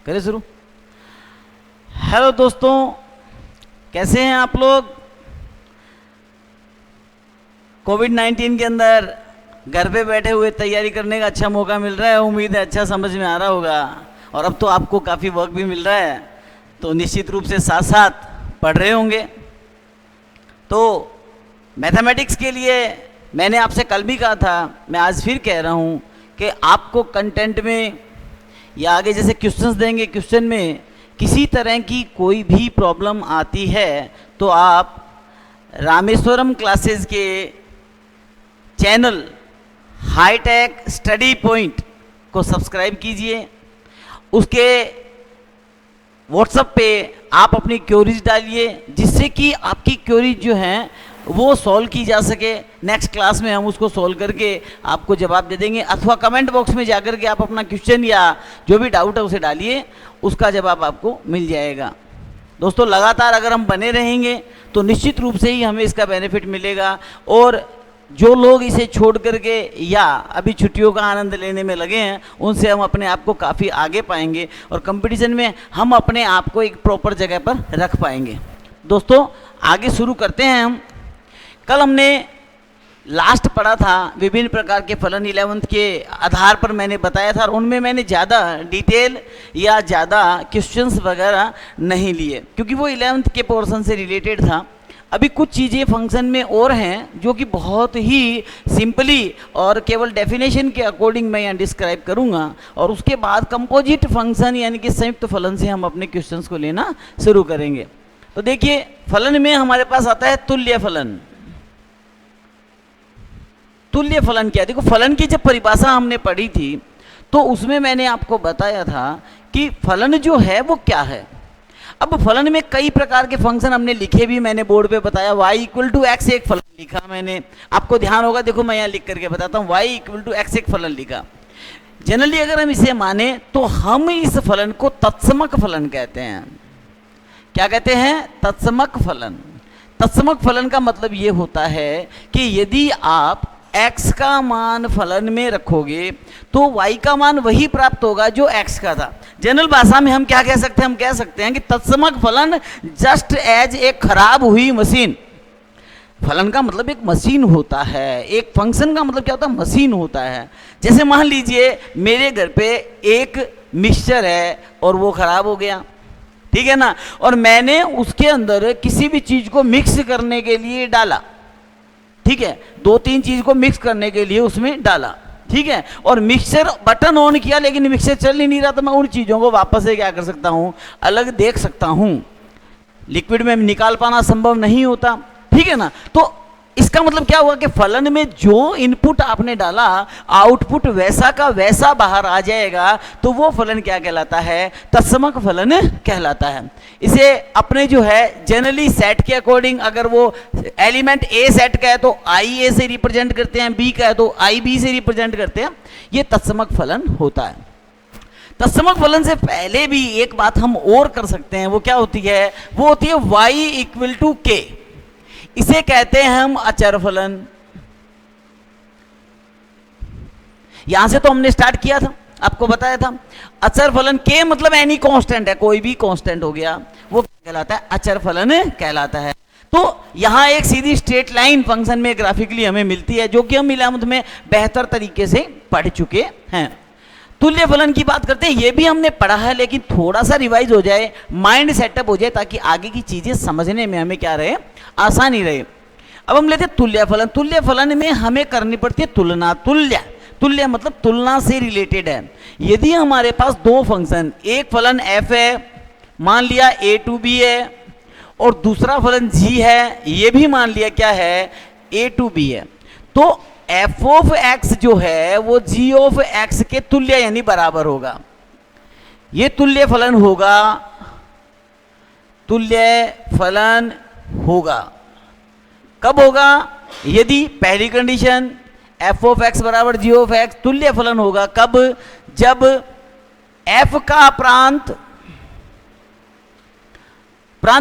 करें शुरू। हेलो दोस्तों, कैसे हैं आप लोग। कोविड-19 के अंदर घर पे बैठे हुए तैयारी करने का अच्छा मौका मिल रहा है। उम्मीद है अच्छा समझ में आ रहा होगा। और अब तो आपको काफ़ी वर्क भी मिल रहा है, तो निश्चित रूप से साथ साथ पढ़ रहे होंगे। तो मैथमेटिक्स के लिए मैंने आपसे कल भी कहा था, मैं आज फिर कह रहा हूँ कि आपको कंटेंट में या आगे जैसे क्वेश्चंस देंगे, क्वेश्चन में किसी तरह की कोई भी प्रॉब्लम आती है तो आप रामेश्वरम क्लासेस के चैनल हाईटेक स्टडी पॉइंट को सब्सक्राइब कीजिए। उसके व्हाट्सएप पे आप अपनी क्वेरीज डालिए, जिससे कि आपकी क्वेरीज जो हैं वो सॉल्व की जा सके। नेक्स्ट क्लास में हम उसको सॉल्व करके आपको जवाब दे देंगे, अथवा कमेंट बॉक्स में जाकर के आप अपना क्वेश्चन या जो भी डाउट है उसे डालिए, उसका जवाब आपको मिल जाएगा। दोस्तों, लगातार अगर हम बने रहेंगे तो निश्चित रूप से ही हमें इसका बेनिफिट मिलेगा। और जो लोग इसे छोड़ करके या अभी छुट्टियों का आनंद लेने में लगे हैं, उनसे हम अपने आप को काफ़ी आगे पाएंगे और कंपटीशन में हम अपने आप को एक प्रॉपर जगह पर रख पाएंगे। दोस्तों, आगे शुरू करते हैं हम। कल हमने लास्ट पढ़ा था विभिन्न प्रकार के फलन 11th के आधार पर मैंने बताया था, और उनमें मैंने ज़्यादा डिटेल या ज़्यादा क्वेश्चंस वगैरह नहीं लिए, क्योंकि वो 11th के पोर्शन से रिलेटेड था। अभी कुछ चीज़ें फंक्शन में और हैं जो कि बहुत ही सिंपली और केवल डेफिनेशन के अकॉर्डिंग मैं यहाँ डिस्क्राइब करूँगा, और उसके बाद कंपोजिट फंक्शन यानी कि संयुक्त फलन से हम अपने क्वेश्चंस को लेना शुरू करेंगे। तो देखिए, फलन में हमारे पास आता है तुल्य फलन। तुल्य फलन क्या है? देखो, फलन की जब परिभाषा हमने पढ़ी थी तो उसमें मैंने आपको बताया था कि फलन जो है वो क्या है। अब फलन में कई प्रकार के फंक्शन हमने लिखे भी, मैंने बोर्ड पे बताया। y = x एक फलन लिखा मैंने, आपको ध्यान होगा, देखो मैं यहाँ लिख करके बताता हूँ। y = x एक फलन लिखा। जनरली अगर हम इसे माने तो हम इस फलन को तत्समक फलन कहते हैं। क्या कहते हैं? तत्समक फलन। तत्समक फलन का मतलब ये होता है कि यदि आप x का मान फलन में रखोगे तो y का मान वही प्राप्त होगा जो x का था। जनरल भाषा में हम क्या कह सकते हैं? हम कह सकते हैं कि तत्समक फलन जस्ट एज एक खराब हुई मशीन। फलन का मतलब एक मशीन होता है, एक फंक्शन का मतलब क्या होता है? मशीन होता है। जैसे मान लीजिए मेरे घर पे एक मिक्सचर है और वो खराब हो गया, ठीक है ना, और मैंने उसके अंदर किसी भी चीज को मिक्स करने के लिए डाला, ठीक है, 2-3 चीज को मिक्स करने के लिए उसमें डाला, ठीक है, और मिक्सचर बटन ऑन किया लेकिन मिक्सचर चल ही नहीं रहा, तो मैं उन चीजों को वापस से क्या कर सकता हूं? अलग देख सकता हूं। लिक्विड में निकाल पाना संभव नहीं होता, ठीक है ना। तो इसका मतलब क्या हुआ कि फलन में जो इनपुट आपने डाला आउटपुट वैसा का वैसा बाहर आ जाएगा, तो वो फलन क्या कहलाता है? तत्समक फलन कहलाता है। इसे अपने जो है जनरली सेट के अकॉर्डिंग, अगर वो एलिमेंट ए सेट का है तो आई ए से रिप्रेजेंट करते हैं, बी का है तो आई बी से रिप्रेजेंट करते हैं। ये तत्समक फलन होता है। तत्समक फलन से पहले भी एक बात हम और कर सकते हैं, वो क्या होती है? वो होती है y = k। इसे कहते हैं हम अचर फलन। यहां से तो हमने स्टार्ट किया था, आपको बताया था। अचर फलन के मतलब एनी कांस्टेंट है, कोई भी कांस्टेंट हो गया, वो कहलाता है अचर फलन कहलाता है। तो यहां एक सीधी स्ट्रेट लाइन फंक्शन में ग्राफिकली हमें मिलती है, जो कि हम 11th में बेहतर तरीके से पढ़ चुके हैं। तुल्य फलन की बात करते हैं, ये भी हमने पढ़ा है, लेकिन थोड़ा सा रिवाइज हो जाए, माइंड सेटअप हो जाए, ताकि आगे की चीजें समझने में हमें क्या रहे? आसानी रहे। अब हम लेते हैं तुल्य फलन। तुल्य फलन में हमें करनी पड़ती है तुलना। तुल्य मतलब तुलना से रिलेटेड है। यदि हमारे पास दो फंक्शन, एक फलन f है, मान लिया a to b है, और दूसरा फलन g है, ये भी मान लिया क्या है? a to b है, तो f of x जो है वो g of x के तुल्य यानी बराबर होगा। ये तुल्य फलन होगा, तुल्य फलन होगा। कब होगा? यदि पहली कंडीशन f of x बराबर g of x, तुल्य फलन होगा कब? जब f का प्रांत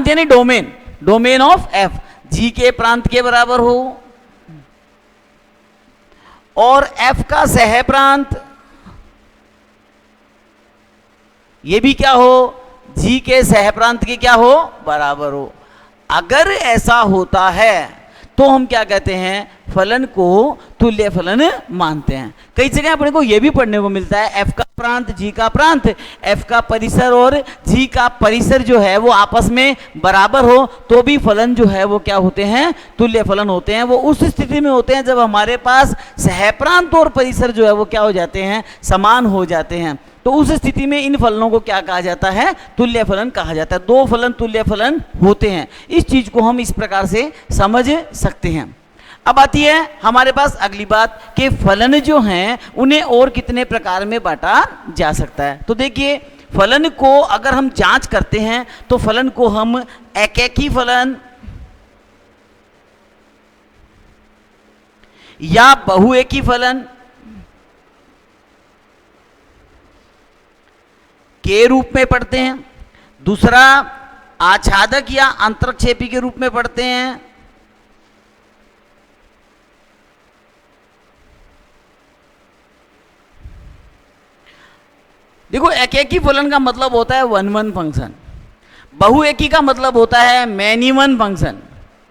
यानी डोमेन ऑफ f g के प्रांत के बराबर हो, और f का सह प्रांत ये भी क्या हो, जी के सहप्रांत के क्या हो, बराबर हो। अगर ऐसा होता है तो हम क्या कहते हैं, फलन को तुल्य फलन मानते हैं। कई जगह अपने को यह भी पढ़ने को मिलता है, एफ का प्रांत जी का प्रांत, एफ का परिसर और जी का परिसर जो है वो आपस में बराबर हो तो भी फलन जो है वो क्या होते हैं, तुल्य फलन होते हैं। वो उस स्थिति में होते हैं जब हमारे पास सहप्रांत और परिसर जो है वो क्या हो जाते हैं, समान हो जाते हैं। तो उस स्थिति में इन फलनों को क्या कहा जाता है, तुल्य फलन कहा जाता है। दो फलन तुल्य फलन होते हैं। इस चीज को हम इस प्रकार से समझ सकते हैं। अब आती है हमारे पास अगली बात कि फलन जो हैं उन्हें और कितने प्रकार में बांटा जा सकता है। तो देखिए, फलन को अगर हम जांच करते हैं तो फलन को हम एकैकी फलन या बहुएकी फलन के रूप में पढ़ते हैं, दूसरा आच्छादक या अंतरक्षेपी के रूप में पढ़ते हैं, देखो एकैकी फलन का मतलब होता है वन वन फंक्शन, बहुएकी का मतलब होता है मैनी वन फंक्शन।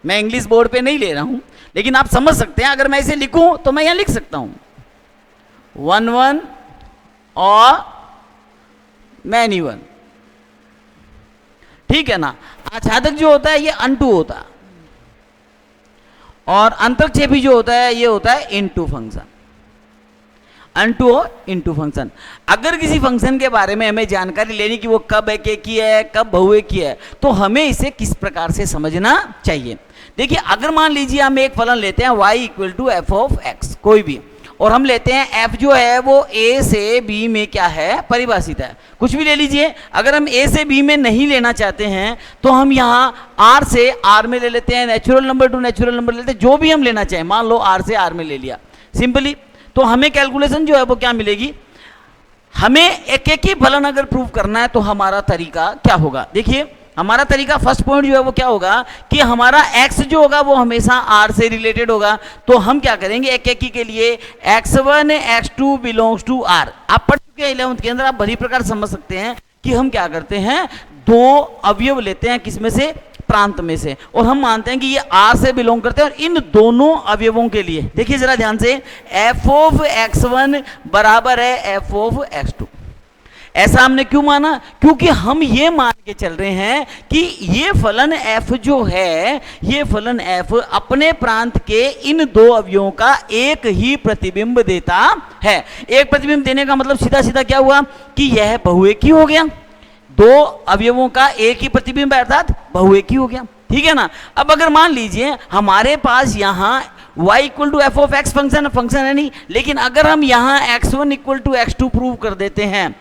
मैं इंग्लिश बोर्ड पे नहीं ले रहा हूं, लेकिन आप समझ सकते हैं। अगर मैं इसे लिखूं तो मैं यहां लिख सकता हूं वन वन और मैनी वन, ठीक है ना। आच्छादक जो होता है ये अनटू होता है, और अंतरक्षेपी जो होता है ये होता है इनटू फंक्शन, अनटू और इनटू फंक्शन। अगर किसी फंक्शन के बारे में हमें जानकारी लेनी कि वो कब एकैकी है, कब बहुएकी है, तो हमें इसे किस प्रकार से समझना चाहिए। देखिए, अगर मान लीजिए हम एक फलन लेते हैं y equal to F of x, कोई भी, और हम लेते हैं f जो है वो a से b में क्या है, परिभाषित है। कुछ भी ले लीजिए। अगर हम a से b में नहीं लेना चाहते हैं तो हम यहाँ r से r में ले लेते हैं, natural number two natural number लेते हैं, जो भी हम लेना चाहें। मान लो r से r में ले लिया सिंपली, तो हमें कैलकुलेशन जो है वो क्या मिलेगी। हमें एकैकी फलन अगर प्रूव करना है तो हमारा तरीका क्या होगा। देखिए, हमारा तरीका फर्स्ट पॉइंट जो है वो क्या होगा कि हमारा x जो होगा वो हमेशा r से रिलेटेड होगा। तो हम क्या करेंगे, एकैकी के लिए x1 x2 belongs to r। आप पढ़ चुके हैं 11th के अंदर, आप भली प्रकार समझ सकते हैं कि हम क्या करते हैं, दो अवयव लेते हैं, किसमें से, प्रांत में से, और हम मानते हैं कि ये r से बिलोंग करते हैं। और इन दोनों अवयवों के लिए देखिए जरा ध्यान से, f ऑफ x1 बराबर है f ऑफ x2। ऐसा हमने क्यों माना, क्योंकि हम ये मान के चल रहे हैं कि ये फलन f जो है, ये फलन f अपने प्रांत के इन दो अवयवों का एक ही प्रतिबिंब देता है। एक प्रतिबिंब देने का मतलब सीधा सीधा क्या हुआ कि यह बहुएकी हो गया, दो अवयवों का एक ही प्रतिबिंब अर्थात बहुएकी हो गया, ठीक है ना। अब अगर मान लीजिए हमारे पास यहाँ y equal to F of x function है नहीं, लेकिन अगर हम यहाँ x1 equal to x2 prove कर देते हैं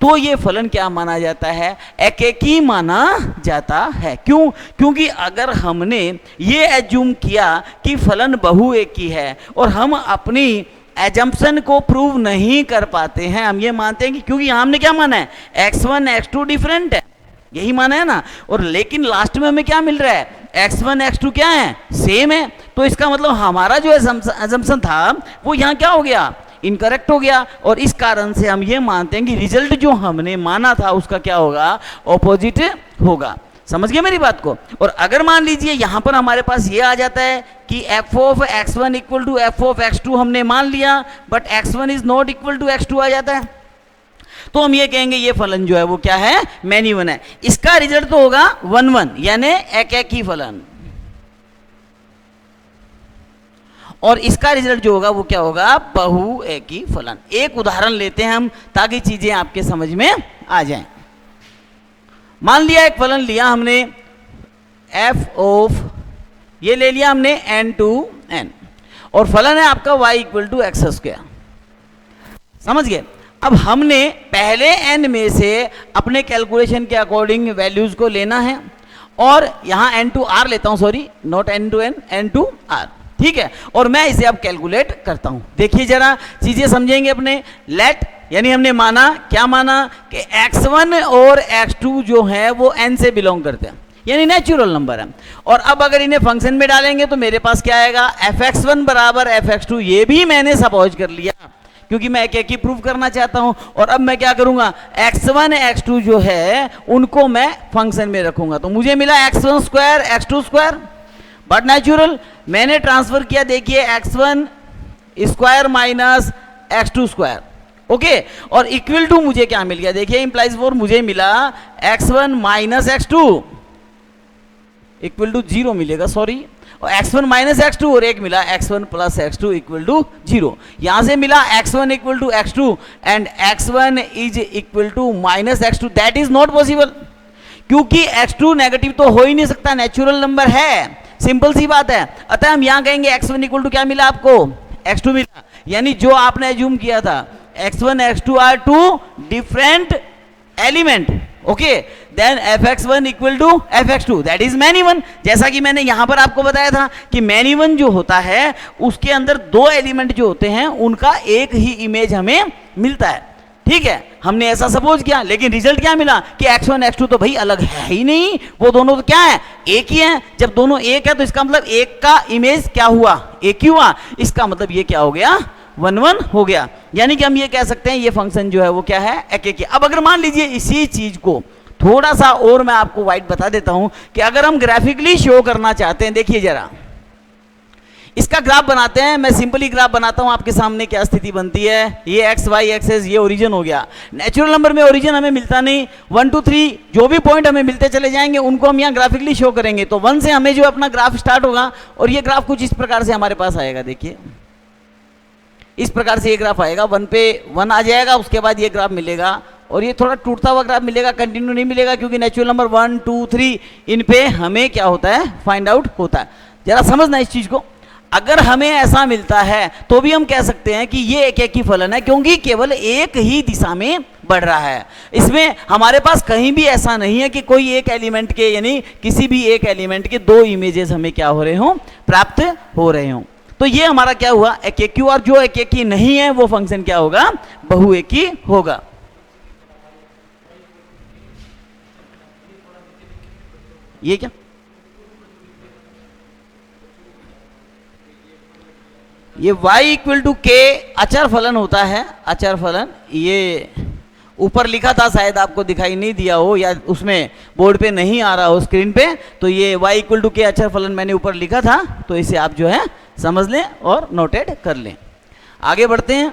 तो ये फलन क्या माना जाता है, एकैकी माना जाता है। क्यों, क्योंकि अगर हमने ये एज्यूम किया कि फलन बहुएकी है और हम अपनी एजम्पशन को प्रूव नहीं कर पाते हैं, हम ये मानते हैं कि क्योंकि यहाँ हमने क्या माना है, x1 x2 डिफरेंट है, यही माना है ना। और लेकिन लास्ट में हमें क्या मिल रहा है, x1 x2 क्या है, सेम है। तो इसका मतलब हमारा जो एजम्पशन था वो यहाँ क्या हो गया, इनकरेक्ट हो गया। और इस कारण से हम ये मानते हैं कि रिजल्ट जो हमने माना था उसका क्या होगा, ऑपोजिट होगा। समझ गए मेरी बात को। और अगर मान लीजिए यहाँ पर हमारे पास ये आ जाता है कि f of x1 equal to F of x2 हमने मान लिया, but x1 is not equal to x2 आ जाता है, तो हम ये कहेंगे ये फलन जो है वो क्या है, मैनी वन है। इसका रिजल्ट तो होगा वन वन, यानी एकैकी फलन, और इसका रिजल्ट जो होगा वो क्या होगा, बहुएकी फलन। एक उदाहरण लेते हैं हम ताकि चीजें आपके समझ में आ जाएं। मान लिया एक फलन लिया हमने f ऑफ, ये ले लिया हमने n टू n, और फलन है आपका y equal to x square. समझ गए। अब हमने पहले n में से अपने कैलकुलेशन के अकॉर्डिंग वैल्यूज को लेना है, और यहाँ n टू r लेता हूं, sorry not n to n, n to r, ठीक है। और मैं इसे अब कैलकुलेट करता हूं। देखिए जरा चीजें समझेंगे अपने। लेट यानी हमने माना, क्या माना कि x1 और x2 जो है वो n से बिलोंग करते हैं, यानी नेचुरल नंबर है। और अब अगर इन्हें फंक्शन में डालेंगे तो मेरे पास क्या आएगा, fx1 बराबर fx2। ये भी मैंने सपोज कर लिया क्योंकि मैं एक एक ही प्रूव करना चाहता हूं। और अब मैं क्या करूंगा, x1 x2 जो है उनको मैं फंक्शन में रखूंगा। तो मुझे मिला x1 square x2 square, but natural मैंने ट्रांसफर किया, देखिए x1 square minus x2 square, okay. और इक्वल टू मुझे क्या मिल गया, देखिए इंप्लाइज 4, मुझे मिला x1 minus x2 equal to 0 मिलेगा, सॉरी, और x1 माइनस x2 और एक मिला x1 plus x2 equal to 0। यहां से मिला x1 equal to x2 and x1 is equal to minus x2। That is not possible, क्योंकि x2 नेगेटिव तो हो ही नहीं सकता, नेचुरल नंबर है, सिंपल सी बात है। अतः हम यहां कहेंगे x1 इक्वल टू क्या मिला आपको, x2 मिला। यानी जो आपने एज्यूम किया था x1 x2 are two different element, okay, then fx1 equal to fx2 that is many one. जैसा कि मैंने यहां पर आपको बताया था कि मैनी वन जो होता है उसके अंदर दो एलिमेंट जो होते हैं उनका एक ही इमेज हमें मिलता है, ठीक है, हमने ऐसा सपोज किया। लेकिन रिजल्ट क्या मिला कि x1 x2 तो भाई अलग है ही नहीं, वो दोनों तो क्या है, एक ही है। जब दोनों एक है तो इसका मतलब एक का इमेज क्या हुआ, एक ही हुआ। इसका मतलब ये क्या हो गया, 1 1 हो गया। यानी कि हम ये कह सकते हैं ये फंक्शन जो है वो क्या है, एक एक ही। अब अगर मान लीजिए इसी चीज को थोड़ा सा और मैं आपको वाइट बता देता हूं कि अगर हम ग्राफिकली शो करना चाहते हैं, देखिए जरा इसका ग्राफ बनाते हैं। मैं सिंपली ग्राफ बनाता हूं, आपके सामने क्या स्थिति बनती है, ये एक्स वाई एक्सेस, ये ओरिजिन हो गया। नेचुरल नंबर में ओरिजिन हमें मिलता नहीं, 1 2 3 जो भी पॉइंट हमें मिलते चले जाएंगे उनको हम यहाँ ग्राफिकली शो करेंगे। तो 1 से हमें जो अपना ग्राफ स्टार्ट होगा और ये ग्राफ कुछ इस प्रकार से हमारे पास आएगा। देखिए इस प्रकार से ये ग्राफ आएगा, 1 पे 1 आ जाएगा, उसके बाद ये ग्राफ मिलेगा और ये थोड़ा टूटता हुआ ग्राफ मिलेगा, कंटिन्यू नहीं मिलेगा, क्योंकि नेचुरल नंबर 1 2 3 इन पे हमें क्या होता है, फाइंड आउट होता है। जरा समझना इस चीज को। अगर हमें ऐसा मिलता है तो भी हम कह सकते हैं कि ये एक एक ही फलन है, क्योंकि केवल एक ही दिशा में बढ़ रहा है। इसमें हमारे पास कहीं भी ऐसा नहीं है कि कोई एक एलिमेंट के, यानी किसी भी एक एलिमेंट के दो इमेजेस हमें क्या हो रहे हों, प्राप्त हो रहे हों। तो ये हमारा क्या हुआ, एक एक ही। और जो एक एक ही नहीं है वो फंक्शन क्या होगा, बहु एक ही होगा। ये क्या, ये y इक्वल टू के अचर फलन होता है, अचर फलन। ये ऊपर लिखा था, शायद आपको दिखाई नहीं दिया हो या उसमें बोर्ड पे नहीं आ रहा हो स्क्रीन पे, तो ये y इक्वल टू के अचर फलन मैंने ऊपर लिखा था, तो इसे आप जो है समझ लें और नोटेड कर लें। आगे बढ़ते हैं।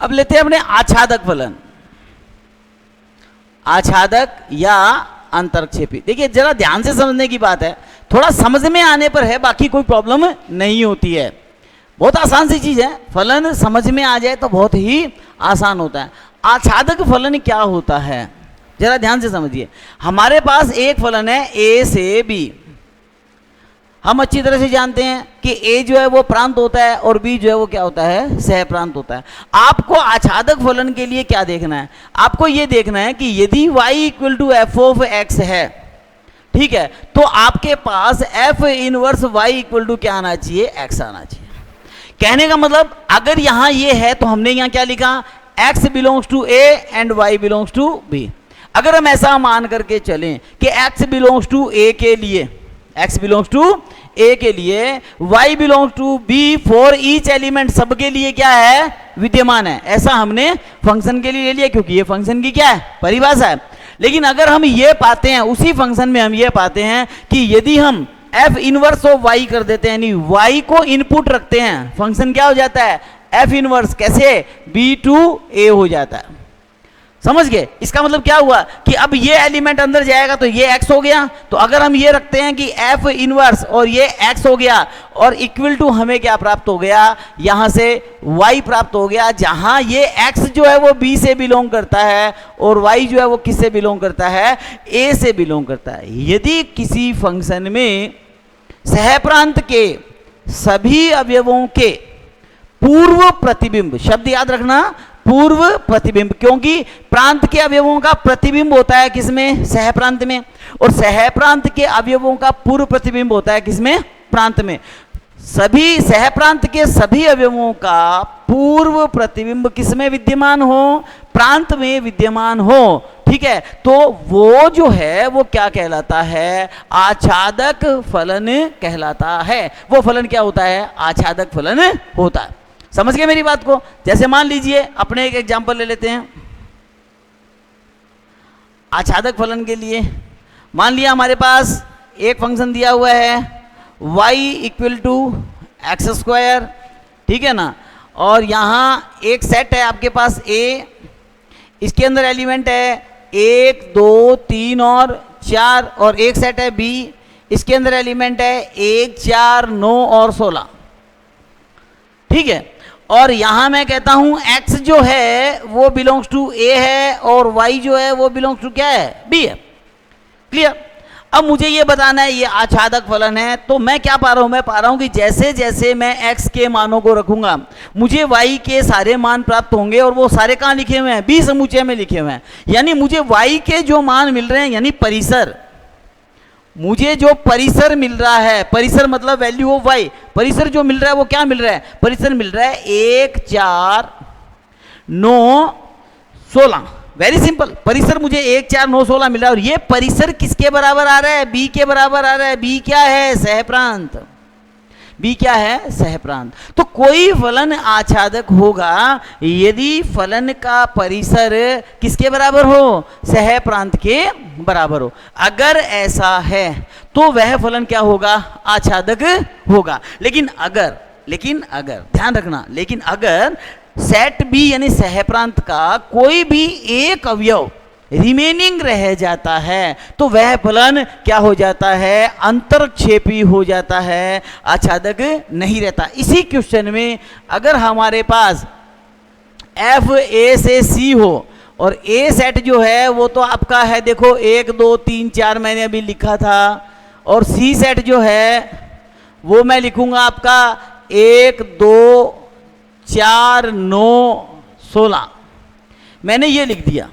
अब लेते हैं अपने आच्छादक फलन, आच्छादक या अंतरक्षेपी। देखिए जरा ध्यान से समझने की बात है, थोड़ा समझ में आने पर है, बाकी कोई प्रॉब्लम नहीं होती है। बहुत आसान सी चीज है, फलन समझ में आ जाए तो बहुत ही आसान होता है। आच्छादक फलन क्या होता है, जरा ध्यान से समझिए। हमारे पास एक फलन है ए से बी, हम अच्छी तरह से जानते हैं कि ए जो है वो प्रांत होता है और बी जो है वो क्या होता है, सह प्रांत होता है। आपको आच्छादक फलन के लिए क्या देखना है, आपको ये देखना है कि यदि y equal to F of X है, ठीक है, तो आपके पास F inverse y equal to क्या आना चाहिए, x आना चाहिए। कहने का मतलब अगर यहां ये है तो हमने यहां क्या लिखा, x belongs to a and y belongs to b। अगर हम ऐसा मान करके चलें कि x बिलोंग्स टू a के लिए, x बिलोंग्स टू a के लिए, y belongs to b for each element, सबके लिए क्या है, विद्यमान है। ऐसा हमने फंक्शन के लिए ले लिया, क्योंकि ये फंक्शन की क्या है, परिभाषा है। लेकिन अगर हम ये पाते हैं, उसी फंक्शन में हम ये पाते हैं कि यदि हम f इनवर्स ऑफ y कर देते हैं, यानी y को इनपुट रखते हैं, फंक्शन क्या हो जाता है, f इनवर्स कैसे, b टू a हो जाता है। समझ गए, इसका मतलब क्या हुआ कि अब ये एलिमेंट अंदर जाएगा तो ये x हो गया। तो अगर हम ये रखते हैं कि f इनवर्स और ये x हो गया और इक्वल टू हमें क्या प्राप्त हो गया, यहां से y प्राप्त हो गया, जहां ये x जो है वो b से बिलोंग करता है और y जो है वो किससे बिलोंग करता है, a से बिलोंग करता है। यदि किसी फंक्शन में सहप्रांत के सभी अवयवों के पूर्व प्रतिबिंब, शब्द याद रखना, पूर्व प्रतिबिंब, क्योंकि प्रांत के अवयवों का प्रतिबिंब होता है किसमें, सहप्रांत में, और सहप्रांत के अवयवों का पूर्व प्रतिबिंब होता है किसमें, प्रांत में। सभी सहप्रांत के सभी अवयवों का पूर्व प्रतिबिंब किसमें विद्यमान हो, प्रांत में विद्यमान हो, ठीक है, तो वो जो है वो क्या कहलाता है, आच्छादक फलन कहलाता है। वो फलन क्या होता है, आच्छादक फलन होता है। समझ गए मेरी बात को? जैसे मान लीजिए अपने एक एग्जांपल ले लेते हैं आच्छादक फलन के लिए। मान लिया हमारे पास एक फंक्शन दिया हुआ है y equal to x square, ठीक है ना, और यहाँ एक सेट है आपके पास A, इसके अंदर एलिमेंट है 1 2 3 और 4, और एक सेट है B, इसके अंदर एलिमेंट है 1 4 9 और 16, ठीक है। और यहां मैं कहता हूं x जो है वो बिलोंग्स टू A है और y जो है वो बिलोंग्स टू क्या है, B है। क्लियर? अब मुझे ये बताना है ये आच्छादक फलन है, तो मैं क्या पा रहा हूं, मैं पा रहा हूं कि जैसे जैसे मैं x के मानों को रखूंगा मुझे y के सारे मान प्राप्त होंगे, और वो सारे कहां लिखे हुए हैं, B समुच्चय में लिखे हुए हैं। यानी मुझे y के जो मान मिल रहे हैं, यानी परिसर, मुझे जो परिसर मिल रहा है, परिसर मतलब वैल्यू ऑफ y, परिसर जो मिल रहा है वो क्या मिल रहा है, परिसर मिल रहा है 1 4 9 16। वेरी सिंपल, परिसर मुझे 1 4 9 16 मिल रहा है, और ये परिसर किसके बराबर आ रहा है, b के बराबर आ रहा है। b क्या है, सहप्रांत। b क्या है, सहप्रांत। तो कोई फलन आच्छादक होगा यदि फलन का परिसर किसके बराबर हो, सहप्रांत के बराबर हो। अगर ऐसा है तो वह फलन क्या होगा, आच्छादक होगा। लेकिन अगर ध्यान रखना, लेकिन अगर सेट B यानी सहप्रांत का कोई भी एक अवयव रिमेनिंग रह जाता है तो वह फलन क्या हो जाता है, अंतरक्षेपी हो जाता है, आच्छादक नहीं रहता। इसी क्वेश्चन में अगर हमारे पास F A से C हो और A सेट जो है वो तो आपका है, देखो 1 2 3 4 मैंने अभी लिखा था, और C सेट जो है वो मैं लिखूंगा आपका 1 2 4 9 16, मैंने ये लिख दिया।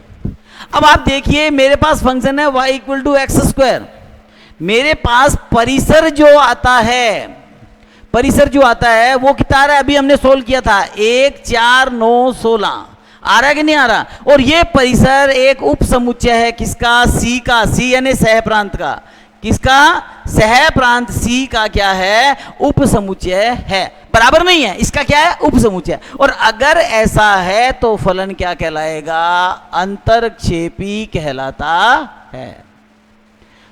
अब आप देखिए मेरे पास फंक्शन है y equal to x square, मेरे पास परिसर जो आता है, परिसर जो आता है वो कितना आ रहा है, अभी हमने सोल्व किया था 1 4 9 16, आ रहा है कि नहीं आ रहा। और ये परिसर एक उप समुच्चय है किसका, C का, C यानी सहप्रांत का, किसका, सहप्रांत C का क्या है, उप समुच्चय है, बराबर नहीं है, इसका क्या है, उप समुच्चय। और अगर ऐसा है तो फलन क्या कहलाएगा, अंतरक्षेपी कहलाता है।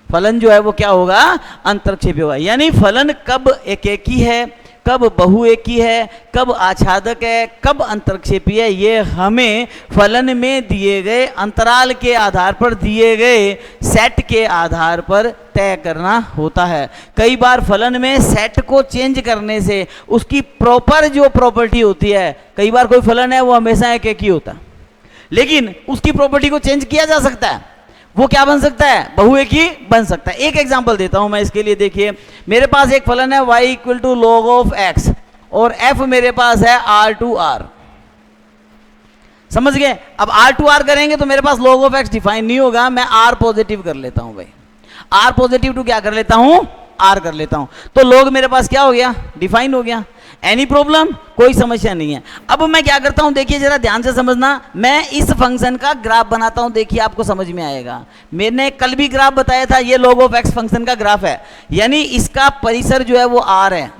फलन जो है वो क्या होगा, अंतरक्षेपी होगा। यानी फलन कब एकेकी है, कब बहुएकी है, कब आच्छादक है, कब अंतरक्षेपी है, ये हमें फलन में दिए गए अंतराल के आधार पर, दिए गए सेट के आधार पर तय करना होता है। कई बार फलन में सेट को चेंज करने से उसकी प्रॉपर जो प्रॉपर्टी होती है, कई बार कोई फलन है वो हमेशा एकेकी होता है, लेकिन उसकी प्रॉपर्टी को चेंज किया जा सकता है, वो क्या बन सकता है, बहुएकी बन सकता है। एक एग्जांपल देता हूं मैं इसके लिए। देखिए मेरे पास एक फलन है y equal to log of x, और f मेरे पास है r2r, समझ गए। अब r2r करेंगे तो मेरे पास log ऑफ x डिफाइन नहीं होगा, मैं r पॉजिटिव कर लेता हूं भाई, r पॉजिटिव टू क्या कर लेता हूं, r कर लेता हूं, तो log मेरे पास क्या हो गया, डिफाइन हो गया। एनी प्रॉब्लम, कोई समस्या नहीं है। अब मैं क्या करता हूं, देखिए जरा ध्यान से समझना, मैं इस फंक्शन का ग्राफ बनाता हूं, देखिए आपको समझ में आएगा। मैंने कल भी ग्राफ बताया था, ये log ऑफ x फंक्शन का ग्राफ है, यानी इसका परिसर जो है वो r है,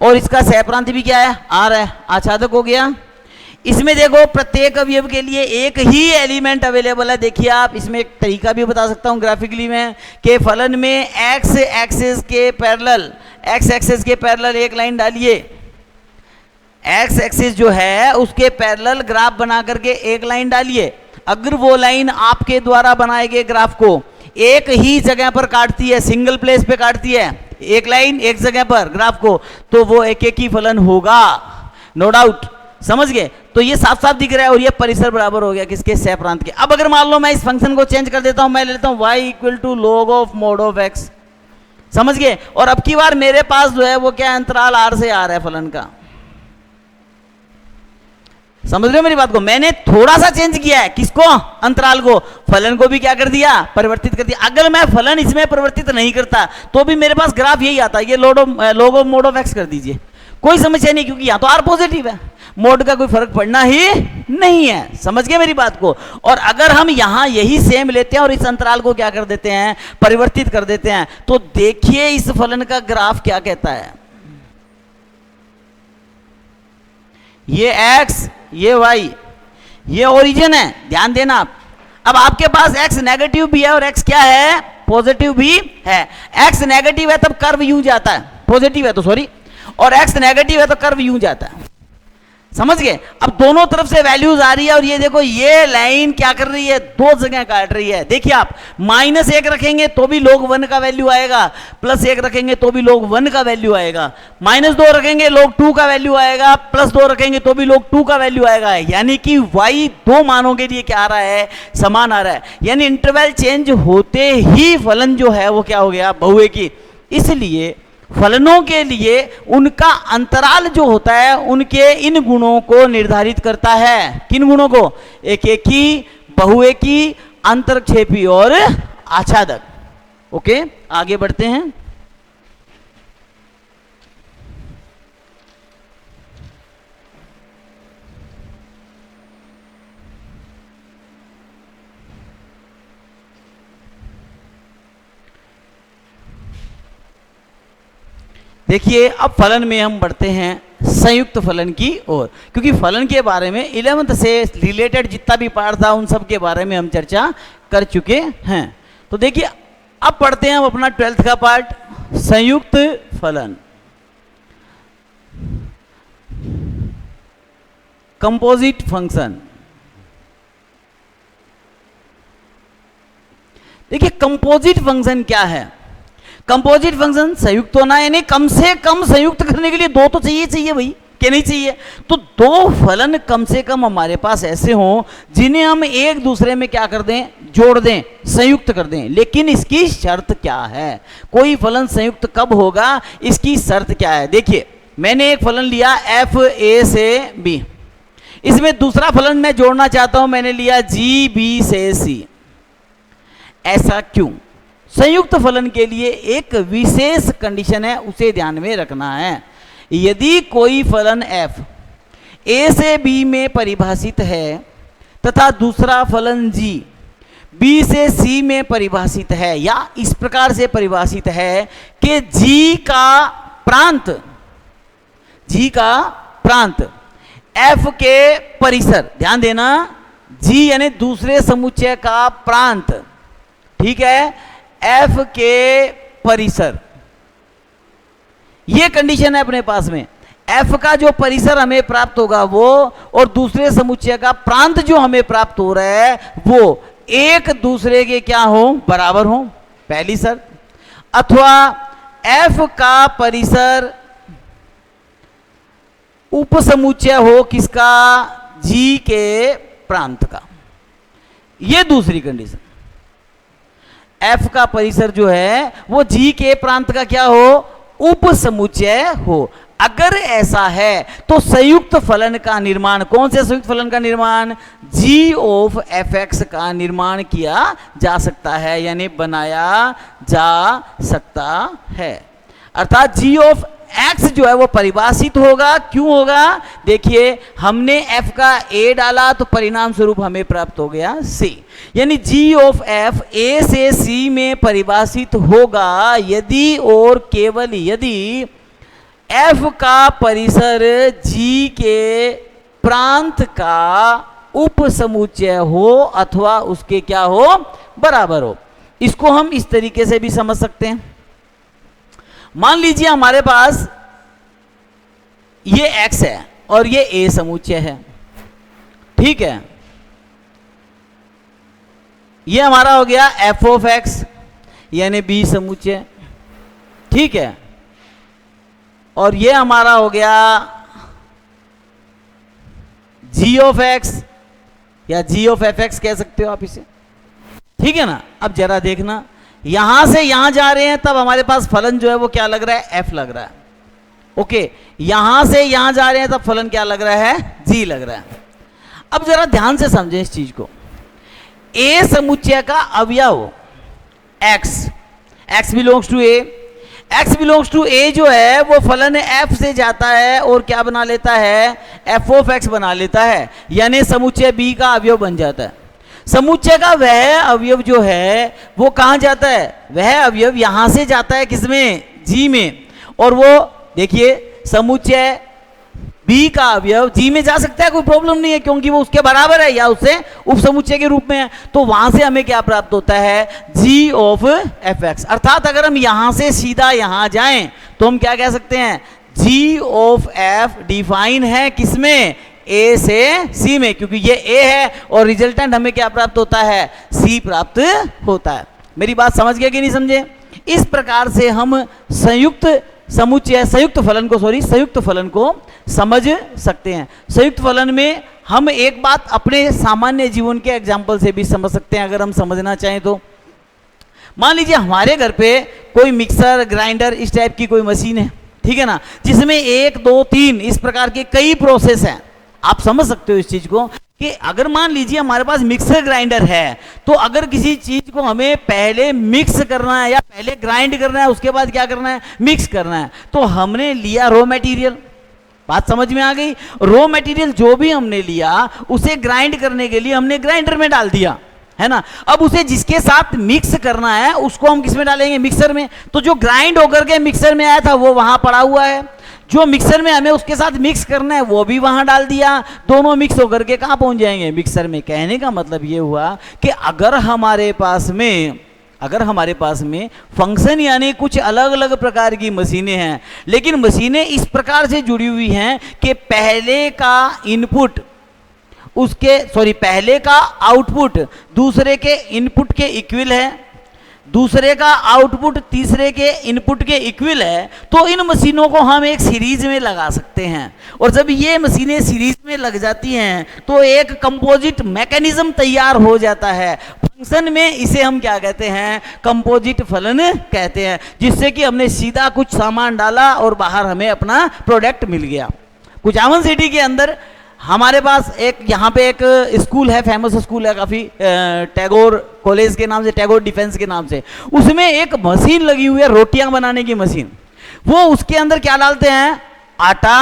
और इसका सहप्रांत भी क्या है, r है, आच्छादक हो गया। इसमें देखो प्रत्येक अवयव के लिए एक ही एलिमेंट अवेलेबल है। देखिए आप, इसमें एक तरीका भी बता सकता हूं ग्राफिकली में, कि फलन में x एक्सिस के पैरेलल, x एक्सिस के पैरेलल एक लाइन डालिए, x एक्सिस जो है उसके पैरेलल ग्राफ बना करके एक लाइन डालिए। अगर वो लाइन आपके द्वारा बनाए गए ग्राफ को एक ही जगह पर काटती है, सिंगल प्लेस पे काटती है, एक लाइन एक जगह पर ग्राफ को, तो वो एक ही फलन होगा, नो डाउट, समझ गए। तो ये साफ साफ दिख रहा है, और ये परिसर बराबर हो गया किसके, सहप्रांत के। अब अगर मान लो मैं इस फंक्शन को चेंज कर देता हूं, मैं ले लेता हूं y equal to log of mod of x, समझ गए। और अब की बार मेरे पास जो है वो क्या, अंतराल r से आ रहा है फलन का, समझ रहे हो मेरी बात को? मैंने थोड़ा सा चेंज किया है, किसको? अंतराल को। फलन को भी क्या कर दिया? परिवर्तित कर दिया। अगर मैं फलन इसमें परिवर्तित नहीं करता तो भी मेरे पास ग्राफ यही आता, ये लोग मोड ऑफ एक्स कर दीजिए, कोई समस्या नहीं, क्योंकि यहाँ तो आर पॉजिटिव है, मोड का कोई फर्क पड़ना ही नहीं है। समझ गए मेरी बात को? और अगर हम यहां यही सेम लेते हैं और इस अंतराल को क्या कर देते हैं? परिवर्तित कर देते हैं, तो देखिए इस फलन का ग्राफ क्या कहता है। ये x, ये y, ये ओरिजिन है, ध्यान देना आप। अब आपके पास x नेगेटिव भी है और x क्या है? पॉजिटिव भी है। x नेगेटिव है तब कर्व यूं जाता है, पॉजिटिव है तो सॉरी, और x नेगेटिव है तो कर्व यूं जाता है। समझ गए? अब दोनों तरफ से वैल्यूज आ रही है और ये देखो ये लाइन क्या कर रही है? दो जगह काट रही है। देखिए आप -1 रखेंगे तो भी log 1 का वैल्यू आएगा, +1 रखेंगे तो भी log 1 का वैल्यू आएगा, -2 रखेंगे log 2 का वैल्यू आएगा, +2 रखेंगे तो भी log 2 का वैल्यू आएगा। यानी कि y दो मानों के लिए क्या आ रहा है? समान आ रहा है। यानी इंटरवल चेंज होते ही फलन जो है वो क्या हो गया? बहुएकी। इसलिए फलनों के लिए उनका अंतराल जो होता है उनके इन गुणों को निर्धारित करता है। किन गुणों को? एकेकी, बहुएकी, अंतरक्षेपी और आच्छादक। ओके, आगे बढ़ते हैं। देखिए अब फलन में हम बढ़ते हैं संयुक्त फलन की ओर, क्योंकि फलन के बारे में 11th से रिलेटेड जितना भी पार्ट था उन सब के बारे में हम चर्चा कर चुके हैं। तो देखिए अब पढ़ते हैं हम अपना 12th का पार्ट, संयुक्त फलन, कंपोजिट फंक्शन। देखिए कंपोजिट फंक्शन क्या है? कंपोजिट फंक्शन संयुक्त होना, यानी कम से कम संयुक्त करने के लिए दो तो चाहिए भाई, क्या नहीं चाहिए? तो दो फलन कम से कम हमारे पास ऐसे हों जिन्हें हम एक दूसरे में क्या कर दें? जोड़ दें, संयुक्त कर दें। लेकिन इसकी शर्त क्या है? कोई फलन संयुक्त कब होगा, इसकी शर्त क्या है? देखिए मैंने एक फलन लिया fa से b, इसमें दूसरा फलन मैं जोड़ना चाहता हूं, मैंने लिया gb से c। ऐसा क्यों? संयुक्त फलन के लिए एक विशेष कंडीशन है, उसे ध्यान में रखना है। यदि कोई फलन f a से b में परिभाषित है तथा दूसरा फलन g b से c में परिभाषित है, या इस प्रकार से परिभाषित है कि g का प्रांत f के परिसर, ध्यान देना, g यानी दूसरे समुच्चय का प्रांत, ठीक है, f के परिसर, ये कंडीशन है अपने पास में। f का जो परिसर हमें प्राप्त होगा वो, और दूसरे समुच्चय का प्रांत जो हमें प्राप्त हो रहा है वो एक दूसरे के क्या हो? बराबर हो, पहली शर्त। अथवा f का परिसर उपसमुच्चय हो किसका? g के प्रांत का, ये दूसरी कंडीशन। f का परिसर जो है वो g के प्रांत का क्या हो? उपसमुच्चय हो। अगर ऐसा है तो संयुक्त फलन का निर्माण, कौन से संयुक्त फलन का निर्माण? g ऑफ fx का निर्माण किया जा सकता है, यानी बनाया जा सकता है। अर्थात g ऑफ x जो है वो परिभाषित होगा। क्यों होगा? देखिए हमने f का a डाला तो परिणाम स्वरूप हमें प्राप्त हो गया c, यानी g ऑफ f a से c में परिभाषित होगा यदि और केवल यदि f का परिसर g के प्रांत का उपसमुच्चय हो अथवा उसके क्या हो? बराबर हो। इसको हम इस तरीके से भी समझ सकते हैं। मान लीजिए हमारे पास ये x है और ये a समुच्चय है, ठीक है, ये हमारा हो गया f ऑफ x यानी b समुच्चय, ठीक है, और ये हमारा हो गया g ऑफ x या g ऑफ fx कह सकते हो आप इसे, ठीक है ना। अब जरा देखना, यहां से यहां जा रहे हैं तब हमारे पास फलन जो है वो क्या लग रहा है? f लग रहा है। ओके, यहां से यहां जा रहे हैं तब फलन क्या लग रहा है? g लग रहा है। अब जरा ध्यान से समझें इस चीज को। ए समुच्चय का अवयव x, x belongs to A, x belongs to A जो है वो फलन f से जाता है और क्या बना लेता है, f ऑफ x बना लेता है, यानी समुच्चय b का अवयव बन जाता है। समुच्चय का वह अवयव जो है वो कहाँ जाता है, वह अवयव यहां से जाता है किसमें, g में, और वो देखिए समुच्चय b का अवयव g में जा सकता है, कोई प्रॉब्लम नहीं है, क्योंकि वो उसके बराबर है या उससे उप समुच्चय के रूप में है। तो वहां से हमें क्या प्राप्त होता है, g ऑफ fx। अर्थात अगर हम यहां से सीधा यहां जाएं तो हम क्या कह सकते हैं, g ऑफ f डिफाइन है किसमें, a से c में, क्योंकि ये a है और रिजल्टेंट हमें क्या प्राप्त होता है, c प्राप्त होता है। मेरी बात समझ गए कि नहीं समझे? इस प्रकार से हम संयुक्त फलन को समझ सकते हैं। संयुक्त फलन में हम एक बात अपने सामान्य जीवन के एग्जाम्पल से भी समझ सकते हैं, अगर हम समझना चाहें तो। मान लीजिए हमारे घर पे कोई मिक्सर, ग्राइंडर, इस टाइप की कोई मशीन है, ठीक है ना, जिसमें 1, 2, 3 इस प्रकार के कई प्रोसेस हैं। आप समझ सकते हो इस चीज को कि अगर मान लीजिए हमारे पास मिक्सर ग्राइंडर है, तो अगर किसी चीज को हमें पहले मिक्स करना है या पहले ग्राइंड करना है, उसके बाद क्या करना है, मिक्स करना है, तो हमने लिया रॉ मटेरियल। बात समझ में आ गई? रॉ मटेरियल जो भी हमने लिया उसे ग्राइंड करने के लिए हमने ग्राइंडर में डाल दिया, है ना। अब उसे जिसके साथ मिक्स करना है उसको हम किस में डालेंगे, मिक्सर में। तो जो ग्राइंड होकर के मिक्सर में आया था वो वहां पड़ा हुआ है, जो मिक्सर में हमें उसके साथ मिक्स करना है वो भी वहां डाल दिया, दोनों मिक्स होकर के कहां पहुंच जाएंगे, मिक्सर में। कहने का मतलब ये हुआ कि अगर हमारे पास में फंक्शन यानी कुछ अलग अलग प्रकार की मशीनें हैं, लेकिन मशीनें इस प्रकार से जुड़ी हुई हैं कि पहले का आउटपुट दूसरे के इनपुट के इक्वल है, दूसरे का आउटपुट तीसरे के इनपुट के इक्वल है, तो इन मशीनों को हम एक सीरीज में लगा सकते हैं। और जब ये मशीनें सीरीज में लग जाती हैं तो एक कंपोजिट मैकेनिज्म तैयार हो जाता है। फंक्शन में इसे हम क्या कहते हैं, कंपोजिट फलन कहते हैं, जिससे कि हमने सीधा कुछ सामान डाला और बाहर हमें अपना प्रोडक्ट मिल गया। कुचामन सिटी के अंदर हमारे पास यहाँ पे एक स्कूल है, फेमस स्कूल है काफ़ी, टैगोर कॉलेज के नाम से, टैगोर डिफेंस के नाम से। उसमें एक मशीन लगी हुई है, रोटियां बनाने की मशीन। वो उसके अंदर क्या डालते हैं, आटा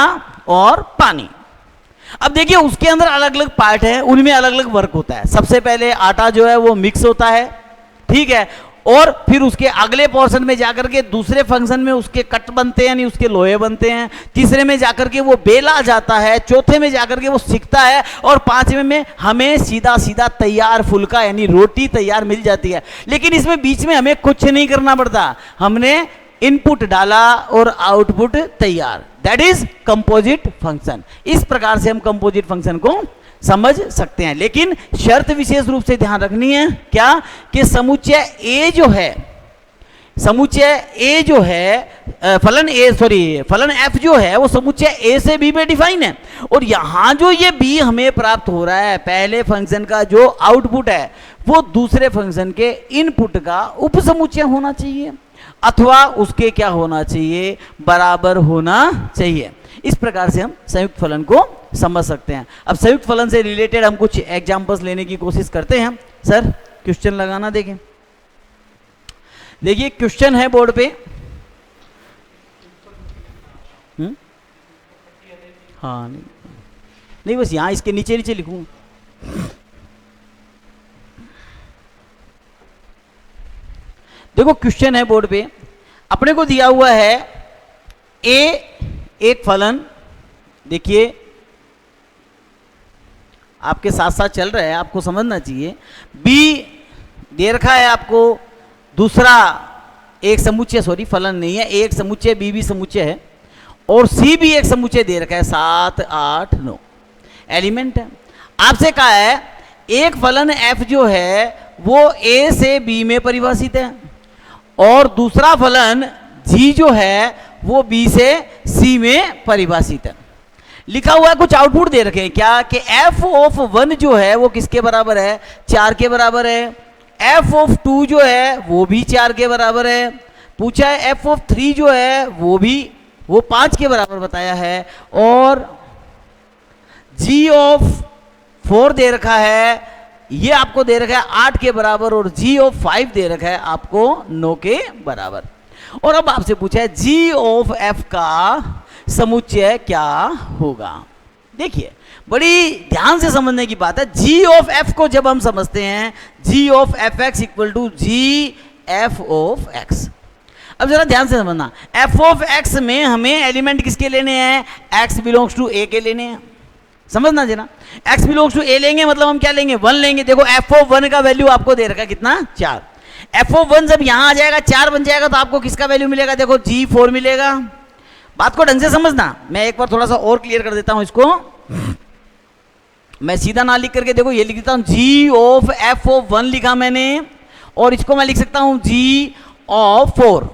और पानी। अब देखिए उसके अंदर अलग अलग पार्ट है, उनमें अलग अलग वर्क होता है। सबसे पहले आटा जो है वो मिक्स होता है, ठीक है, और फिर उसके अगले पोर्शन में जाकर के दूसरे फंक्शन में उसके कट बनते हैं, यानी उसके लोहे बनते हैं। तीसरे में जाकर के वो बेला जाता है, चौथे में जाकर के वो सिकता है, और पांचवें में हमें सीधा सीधा तैयार फुल्का यानी रोटी तैयार मिल जाती है। लेकिन इसमें बीच में हमें कुछ नहीं करना पड़ता, हमने इनपुट डाला और आउटपुट तैयार। That is composite function. इस प्रकार से हम कंपोजिट फंक्शन को समझ सकते हैं। लेकिन शर्त विशेष रूप से ध्यान रखनी है, क्या, कि समुच्चय ए जो है फलन एफ जो है वो समुच्चय ए से बी पे डिफाइन है। और यहां जो ये बी हमें प्राप्त हो रहा है, पहले फंक्शन का जो आउटपुट है वो दूसरे फंक्शन के इनपुट का उप समुच्चय होना चाहिए, अथवा उसके क्या होना चाहिए, बराबर होना चाहिए। इस प्रकार से हम संयुक्त फलन को समझ सकते हैं। अब संयुक्त फलन से रिलेटेड हम कुछ एग्जांपल्स लेने की कोशिश करते हैं। सर क्वेश्चन लगाना देखें। देखिए क्वेश्चन है बोर्ड पे। हाँ नहीं बस यहाँ इसके नीचे नीचे लिखूं। देखो क्वेश्चन है बोर्ड पे, अपने को दिया हुआ है ए एक फलन, देखिए आपके साथ साथ चल रहा है, आपको समझना चाहिए। बी दे रखा है आपको दूसरा एक समुच्चय, फलन नहीं है, एक समुच्चय बी भी समुच्चय है, और सी भी एक समुच्चय दे रखा है, 7, 8, 9 एलिमेंट है। आपसे कहा है एक फलन एफ जो है वो ए से बी में परिभाषित है, और दूसरा फलन जी जो है वो बी से सी में परिभाषित है। लिखा हुआ है, कुछ आउटपुट दे रखे हैं क्या, कि एफ ऑफ 1 जो है वो किसके बराबर है, 4 के बराबर है। एफ ऑफ 2 जो है वो भी 4 के बराबर है। पूछा है एफ ऑफ 3 जो है वो 5 के बराबर बताया है। और जी ऑफ 4 दे रखा है, ये आपको दे रखा है 8 के बराबर, और g ऑफ 5 दे रखा है आपको 9 के बराबर। और अब आपसे पूछा है g ऑफ f का समुच्चय क्या होगा। देखिए बड़ी ध्यान से समझने की बात है, g ऑफ f को जब हम समझते हैं g of f x equal to g f of x। अब जरा ध्यान से समझना, f ऑफ x में हमें एलिमेंट किसके लेने हैं, x बिलोंग्स टू a के लेने हैं। समझना जरा, x बिलोंग्स टू a लेंगे मतलब हम क्या लेंगे, 1 लेंगे। देखो f ऑफ 1 का वैल्यू आपको दे रखा है कितना, 4। f ऑफ 1 जब यहां आ जाएगा 4 बन जाएगा तो आपको किसका वैल्यू मिलेगा, देखो g4 मिलेगा। बात को ढंग से समझना, मैं एक बार थोड़ा सा और क्लियर कर देता हूं इसको। मैं सीधा ना लिख करके देखो ये लिख देता हूं, g ऑफ f ऑफ 1 लिखा मैंने, और इसको मैं लिख सकता हूं g ऑफ 4,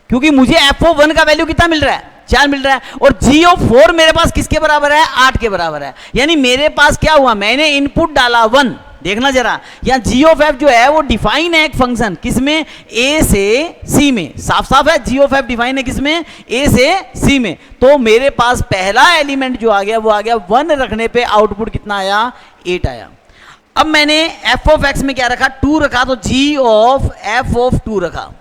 क्योंकि मुझे f ऑफ 1 का वैल्यू कितना मिल रहा है, 4 मिल रहा है, और g ऑफ 4 मेरे पास किसके बराबर है, 8 के बराबर है। यानी मेरे पास क्या हुआ, मैंने इनपुट डाला 1। देखना जरा, यहाँ g ऑफ f जो है वो डिफाइन है एक फंक्शन, किसमें, a से c में। साफ साफ है, g ऑफ f डिफाइन है किसमें, a से c में। तो मेरे पास पहला एलिमेंट जो आ गया वो आ गया 1 रखने पे आउटपुट कितना आया, 8 आया। अब मैंने f ऑफ x में क्या रखा, 2 रखा, तो g ऑफ f ऑफ 2 रखा।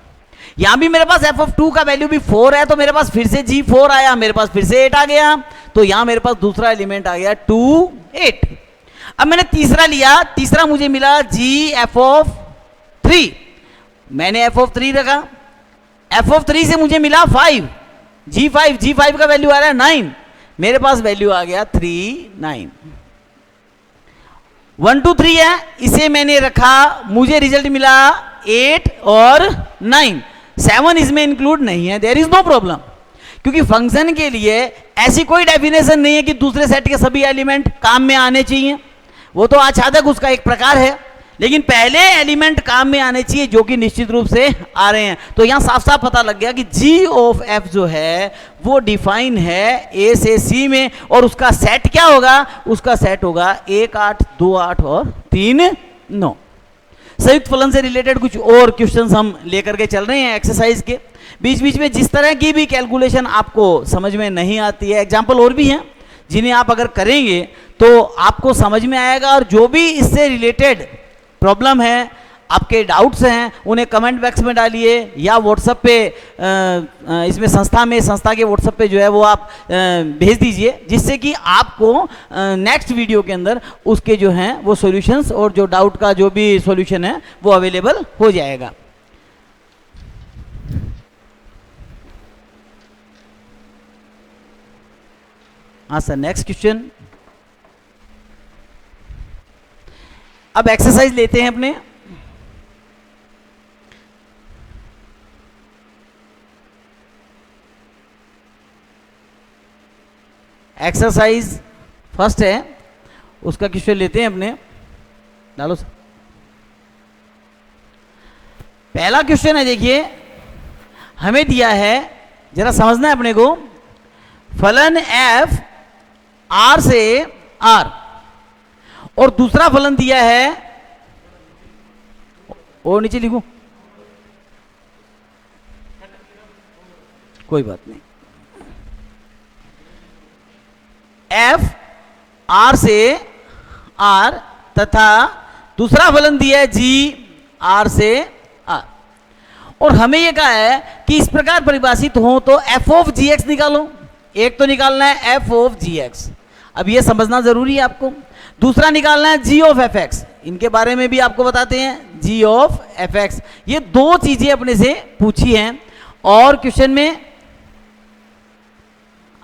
यहां भी मेरे पास f ऑफ 2 का वैल्यू भी 4 है, तो मेरे पास फिर से g4 आया, मेरे पास फिर से 8 आ गया, तो यहां मेरे पास दूसरा एलिमेंट आ गया 2, 8। अब मैंने तीसरा लिया, तीसरा मुझे मिला g f ऑफ 3, मैंने f ऑफ 3 रखा, f ऑफ 3 से मुझे मिला 5, g5 का वैल्यू आ रहा है 9, मेरे पास वैल्यू आ गया 3, 9। 1 2 3 है, इसे मैंने रखा, मुझे रिजल्ट मिला 8 और 9। 7 इसमें इंक्लूड नहीं है, देयर इज नो प्रॉब्लम, क्योंकि फंक्शन के लिए ऐसी कोई डेफिनेशन नहीं है कि दूसरे सेट के सभी एलिमेंट काम में आने चाहिए, वो तो आच्छादक उसका एक प्रकार है, लेकिन पहले एलिमेंट काम में आने चाहिए जो कि निश्चित रूप से आ रहे हैं। तो यहां साफ साफ पता लग गया कि g ऑफ f जो है वो डिफाइन है a से c में, और उसका सेट क्या होगा, उसका सेट होगा 1 8 2 8 और 3 9। संयुक्त फलन से रिलेटेड कुछ और क्वेश्चंस हम लेकर के चल रहे हैं एक्सरसाइज के। बीच बीच में जिस तरह की भी कैलकुलेशन आपको समझ में नहीं आती है, एग्जाम्पल और भी हैं जिन्हें आप अगर करेंगे तो आपको समझ में आएगा, और जो भी इससे रिलेटेड प्रॉब्लम है, आपके डाउट्स हैं, उन्हें कमेंट बॉक्स में डालिए या व्हाट्सएप पे इसमें संस्था के व्हाट्सएप पे जो है वो आप भेज दीजिए, जिससे कि आपको नेक्स्ट वीडियो के अंदर उसके जो हैं वो सॉल्यूशंस और जो डाउट का जो भी सॉल्यूशन है वो अवेलेबल हो जाएगा। हाँ सर, नेक्स्ट क्वेश्चन। अब एक्सरसाइज लेते हैं अपने। एक्सरसाइज फर्स्ट है, उसका क्वेश्चन लेते हैं अपने, डालो सर। पहला क्वेश्चन है, देखिए हमें दिया है, जरा समझना है अपने को, फलन f r से r, और दूसरा फलन दिया है, और नीचे लिखूं, कोई बात नहीं, f r से r तथा दूसरा फलन दिया है g r से r, और हमें यह कहा है कि इस प्रकार परिभाषित हो तो f ऑफ gx निकालो। एक तो निकालना है f ऑफ gx, अब यह समझना जरूरी है आपको। दूसरा निकालना है g ऑफ fx, इनके बारे में भी आपको बताते हैं, g ऑफ fx। ये दो चीजें अपने से पूछी हैं, और क्वेश्चन में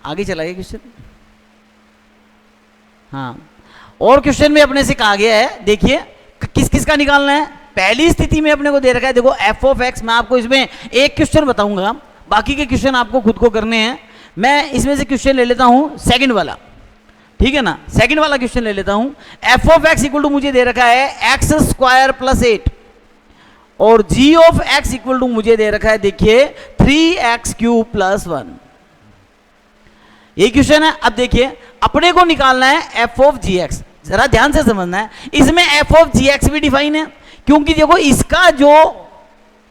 आगे चलाइए क्वेश्चन। हाँ, और क्वेश्चन में अपने से कहा गया है, देखिए किस किस का निकालना है। पहली स्थिति में अपने को दे रखा है, देखो f ऑफ x, मैं आपको इसमें एक क्वेश्चन बताऊंगा, बाकी के क्वेश्चन आपको खुद को करने हैं। मैं इसमें से क्वेश्चन ले लेता हूं सेकंड वाला, ठीक है ना, सेकंड वाला क्वेश्चन ले लेता हूं। f of x equal to मुझे दे रखा है x स्क्वायर प्लस 8, और g of x equal to मुझे दे रखा है, देखिए 3x क्यूब प्लस 1। ये क्वेश्चन है। अब देखिए अपने को निकालना है f ऑफ gx, जरा ध्यान से समझना है। इसमें f ऑफ gx भी डिफाइन है, क्योंकि देखो इसका जो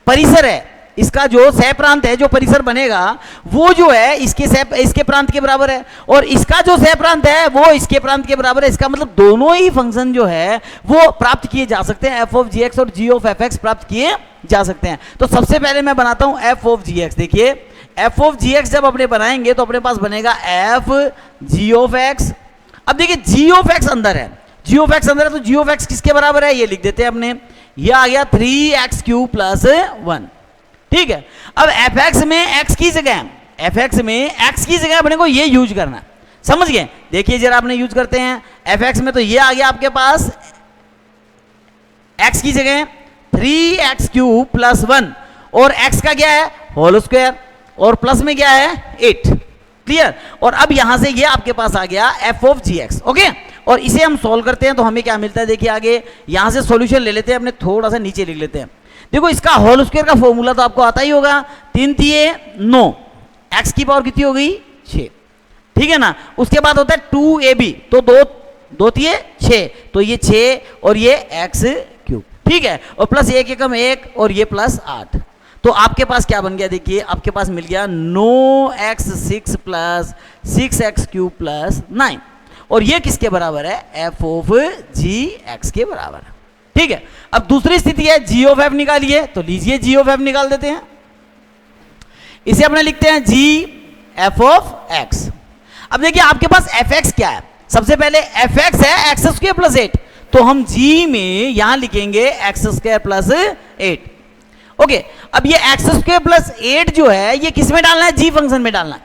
परिसर है इसका जो सह प्रांत है, जो परिसर बनेगा वो जो है इसके प्रांत के बराबर है, और इसका जो सह प्रांत है वो इसके प्रांत के बराबर है। इसका मतलब दोनों ही फंक्शन जो है वो प्राप्त किए जा सकते हैं, एफ ऑफ जी एक्स और जी ऑफ एफ एक्स प्राप्त किए जा सकते हैं। तो सबसे पहले मैं बनाता हूं एफ ऑफ जी एक्स। देखिए एफ ऑफ जी एक्स जब अपने बनाएंगे तो अपने पास बनेगा एफ जी ऑफ एक्स। अब देखिए जी ऑफ एक्स अंदर है, जी ऑफ एक्स अंदर है, तो जी ऑफ एक्स किसके बराबर है, ये लिख देते हैं अपने, ये आ गया 3x³ प्लस 1। ठीक है, अब एफ एक्स में एक्स की जगह, एफ एक्स में एक्स की जगह अपने को ये यूज करना है, समझ गए। देखिए जरा अपने यूज करते हैं एफ एक्स में, तो ये आ गया आपके पास एक्स की जगह 3x³ प्लस 1, और एक्स का क्या है होल स्क्वायर, और प्लस में क्या है 8। क्लियर। और अब यहां से ये आपके पास आ गया f of g x. Okay, और इसे हम सॉल्व करते हैं तो हमें क्या मिलता है, देखिए आगे यहां से सॉल्यूशन ले लेते हैं अपने, थोड़ा सा नीचे लिख लेते हैं। देखो इसका होल स्क्वायर का फॉर्मूला तो आपको आता ही होगा, 3 तिये 9, एक्स की पावर कितनी हो गई 6। ठीक है ना, उसके बाद होता है 2ab, तो 2 तिये 6, तो ये 6 और ये x³। ठीक है, और प्लस 1 एकम 1 और ये प्लस 8, तो आपके पास क्या बन गया, देखिए आपके पास मिल गया 9x6 प्लस 6x³ प्लस 9, और ये किसके बराबर है, एफ ऑफ जी एक्स के बराबर है। ठीक है, अब दूसरी स्थिति है जी ऑफ एफ निकालिए, तो लीजिए जी ऑफ एफ निकाल देते हैं, इसे अपने लिखते हैं जी एफ ऑफ एक्स। अब देखिए आपके पास एफ एक्स क्या है, सबसे पहले एफ एक्स है x² प्लस 8, तो हम जी में यहां लिखेंगे x² प्लस 8। ओके, अब ये x² प्लस 8 जो है ये किस में डालना है, जी फंक्शन में डालना है,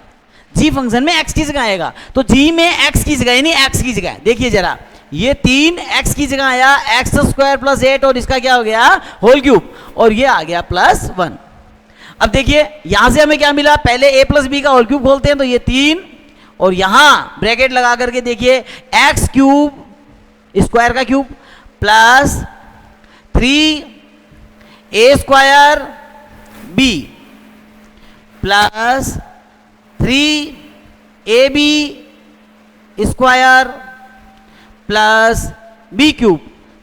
जी फंक्शन में x की जगह आएगा, तो जी में x की जगह यानी x की जगह, देखिए जरा ये 3 x की जगह आया x² प्लस 8, और इसका क्या हो गया होल क्यूब, और ये आ गया प्लस 1। अब देखिए यहां से हमें क्या मिला, पहले a प्लस बी का होल क्यूब खोलते हैं, तो ये 3, और यहां ब्रैकेट लगा करके देखिए x³ स्क्वायर का cube plus 3a² b plus 3ab square plus b³,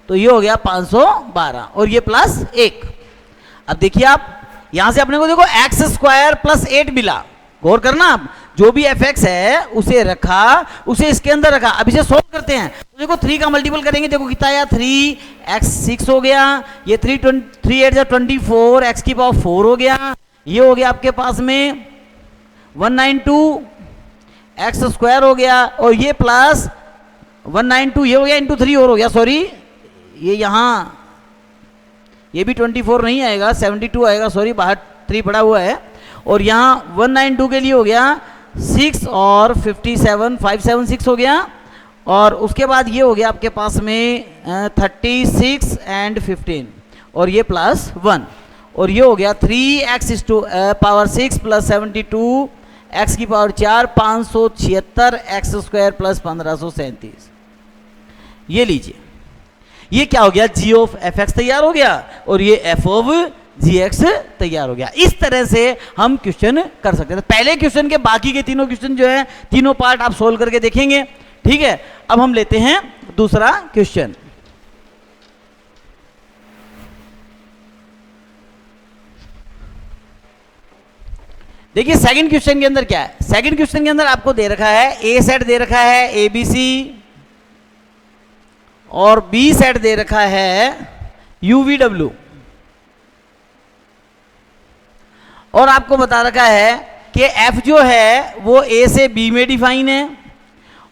तो ये हो गया 512, और ये प्लस 1। अब देखिए आप यहां से अपने को देखो x² प्लस 8 मिला, गौर करना आप, जो भी एफ एक्स है उसे रखा, उसे इसके अंदर रखा। अब इसे सोल्व करते हैं, तो देखो 3 का मल्टीपल करेंगे, देखो कितना आया 3x6 हो गया, ये 3 8 जा 24, x की पावर 4 हो गया, ये हो गया आपके पास में 192 x² हो गया, और ये प्लस 192 ये हो गया इंटू 3 और हो गया, सॉरी ये यहाँ ये भी 24 नहीं आएगा 72 आएगा, सॉरी बाहर 3 पड़ा हुआ है, और यहाँ 192 के लिए हो गया 6 और 57 576 हो गया, और उसके बाद ये हो गया आपके पास में 36 एंड 15, और ये प्लस 1, और ये हो गया 3x पावर 6 प्लस 72 x की पावर 4 576 x² प्लस 1537। ये लीजिए, ये क्या हो गया, जी ऑफ एफ एक्स तैयार हो गया, और ये एफ ऑफ जी एक्स तैयार हो गया। इस तरह से हम क्वेश्चन कर सकते हैं। पहले क्वेश्चन के बाकी के तीनों क्वेश्चन जो है, तीनों पार्ट आप सोल्व करके देखेंगे। ठीक है, अब हम लेते हैं दूसरा क्वेश्चन। देखिए सेकंड क्वेश्चन के अंदर क्या है, सेकंड क्वेश्चन के अंदर आपको दे रखा है ए सेट दे रखा है ABC, और बी सेट दे रखा है UVW, और आपको बता रखा है कि F जो है वो A से B में डिफाइन है,